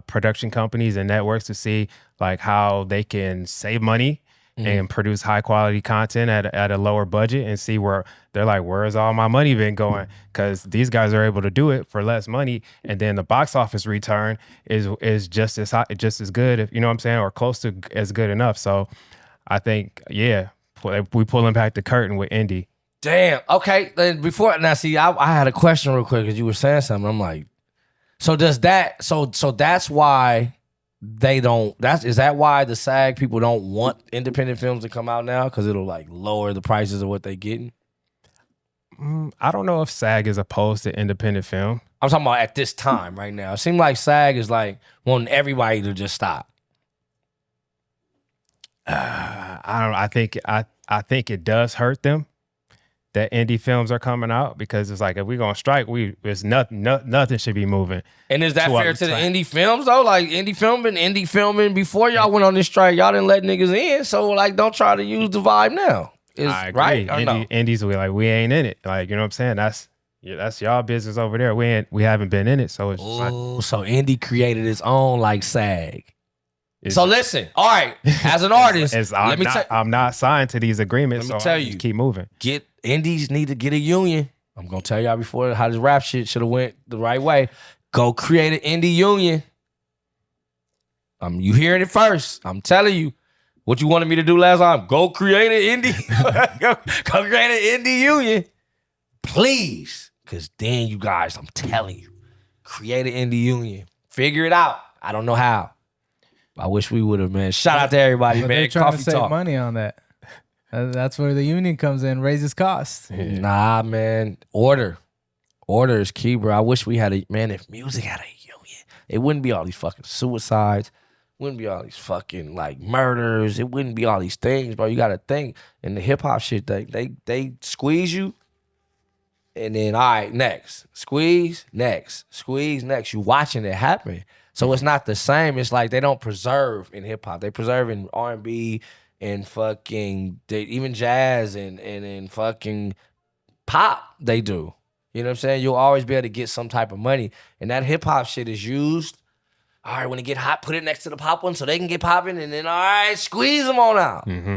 production companies and networks to see like how they can save money and produce high quality content at a lower budget, and see where they're like, where's all my money been going? Because these guys are able to do it for less money, and then the box office return is just as high, just as good, if you know what I'm saying, or close to as good enough. So I think, yeah, we pulling back the curtain with indie. Damn. Okay. Then before now, see, I had a question real quick because you were saying something. I'm like, so does that? So that's why they don't. Is that why the SAG people don't want independent films to come out now? Because it'll like lower the prices of what they getting. I don't know if SAG is opposed to independent film. I'm talking about at this time right now. It seems like SAG is like wanting everybody to just stop. I don't. I think it does hurt them that indie films are coming out, because it's like, if we're gonna strike, there's nothing should be moving. And is that fair to the indie films though? Like indie filming before y'all went on this strike, y'all didn't let niggas in. So like, don't try to use the vibe now. I agree. Right? Indies, we ain't in it. Like, you know what I'm saying? That's y'all business over there. We haven't been in it. So it's just like, so indie created its own like SAG. So listen, all right, as an artist, I'm not signed to these agreements. Let me so tell you, keep moving. Indies need to get a union. I'm gonna tell y'all before how this rap shit should have went the right way. Go create an indie union. You hearing it first. I'm telling you. What you wanted me to do last time? Go create an indie. go create an indie union. Please. Because then you guys, I'm telling you, create an indie union. Figure it out. I don't know how. I wish we would have, man. Shout out to everybody, man. They're trying Coughie to save Talk. money on that. That's where the union comes in, raises costs. Nah, man. Order is key, bro. I wish we had if music had a union, it wouldn't be all these fucking suicides. Wouldn't be all these fucking like murders. It wouldn't be all these things, bro. You gotta think. In the hip hop shit, they squeeze you, and then all right, next. Squeeze, next. Squeeze, next. You watching it happen. So it's not the same. It's like they don't preserve in hip hop. They preserve in R&B and fucking even jazz and fucking pop. They do. You know what I'm saying? You'll always be able to get some type of money. And that hip hop shit is used. All right, when it get hot, put it next to the pop one so they can get popping, and then all right, squeeze them on out. Mm-hmm.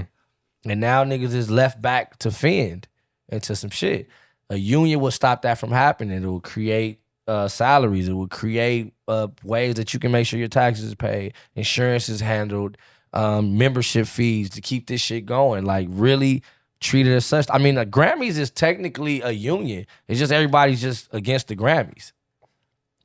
And now niggas is left back to fend into some shit. A union will stop that from happening. It will create salaries. It will create ways that you can make sure your taxes are paid, insurance is handled, membership fees to keep this shit going. Like really treat it as such. I mean, the Grammys is technically a union. It's just everybody's just against the Grammys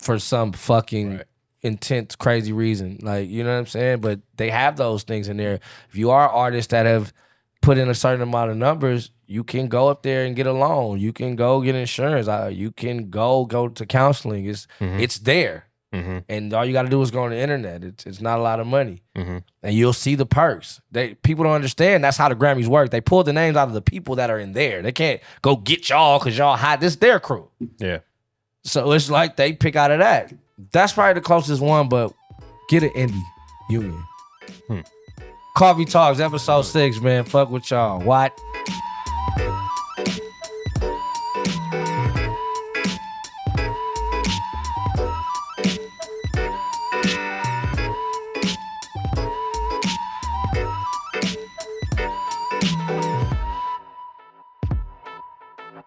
for some fucking intense, crazy reason. Like, you know what I'm saying? But they have those things in there. If you are artists that have put in a certain amount of numbers, you can go up there and get a loan. You can go get insurance. You can go to counseling. It's there. Mm-hmm. And all you got to do is go on the internet. It's not a lot of money. Mm-hmm. And you'll see the perks. People don't understand that's how the Grammys work. They pull the names out of the people that are in there. They can't go get y'all because y'all hot. This is their crew. Yeah. So it's like they pick out of that. That's probably the closest one, but get an indie union. Coughie Talks, episode 6, man. Fuck with y'all. What?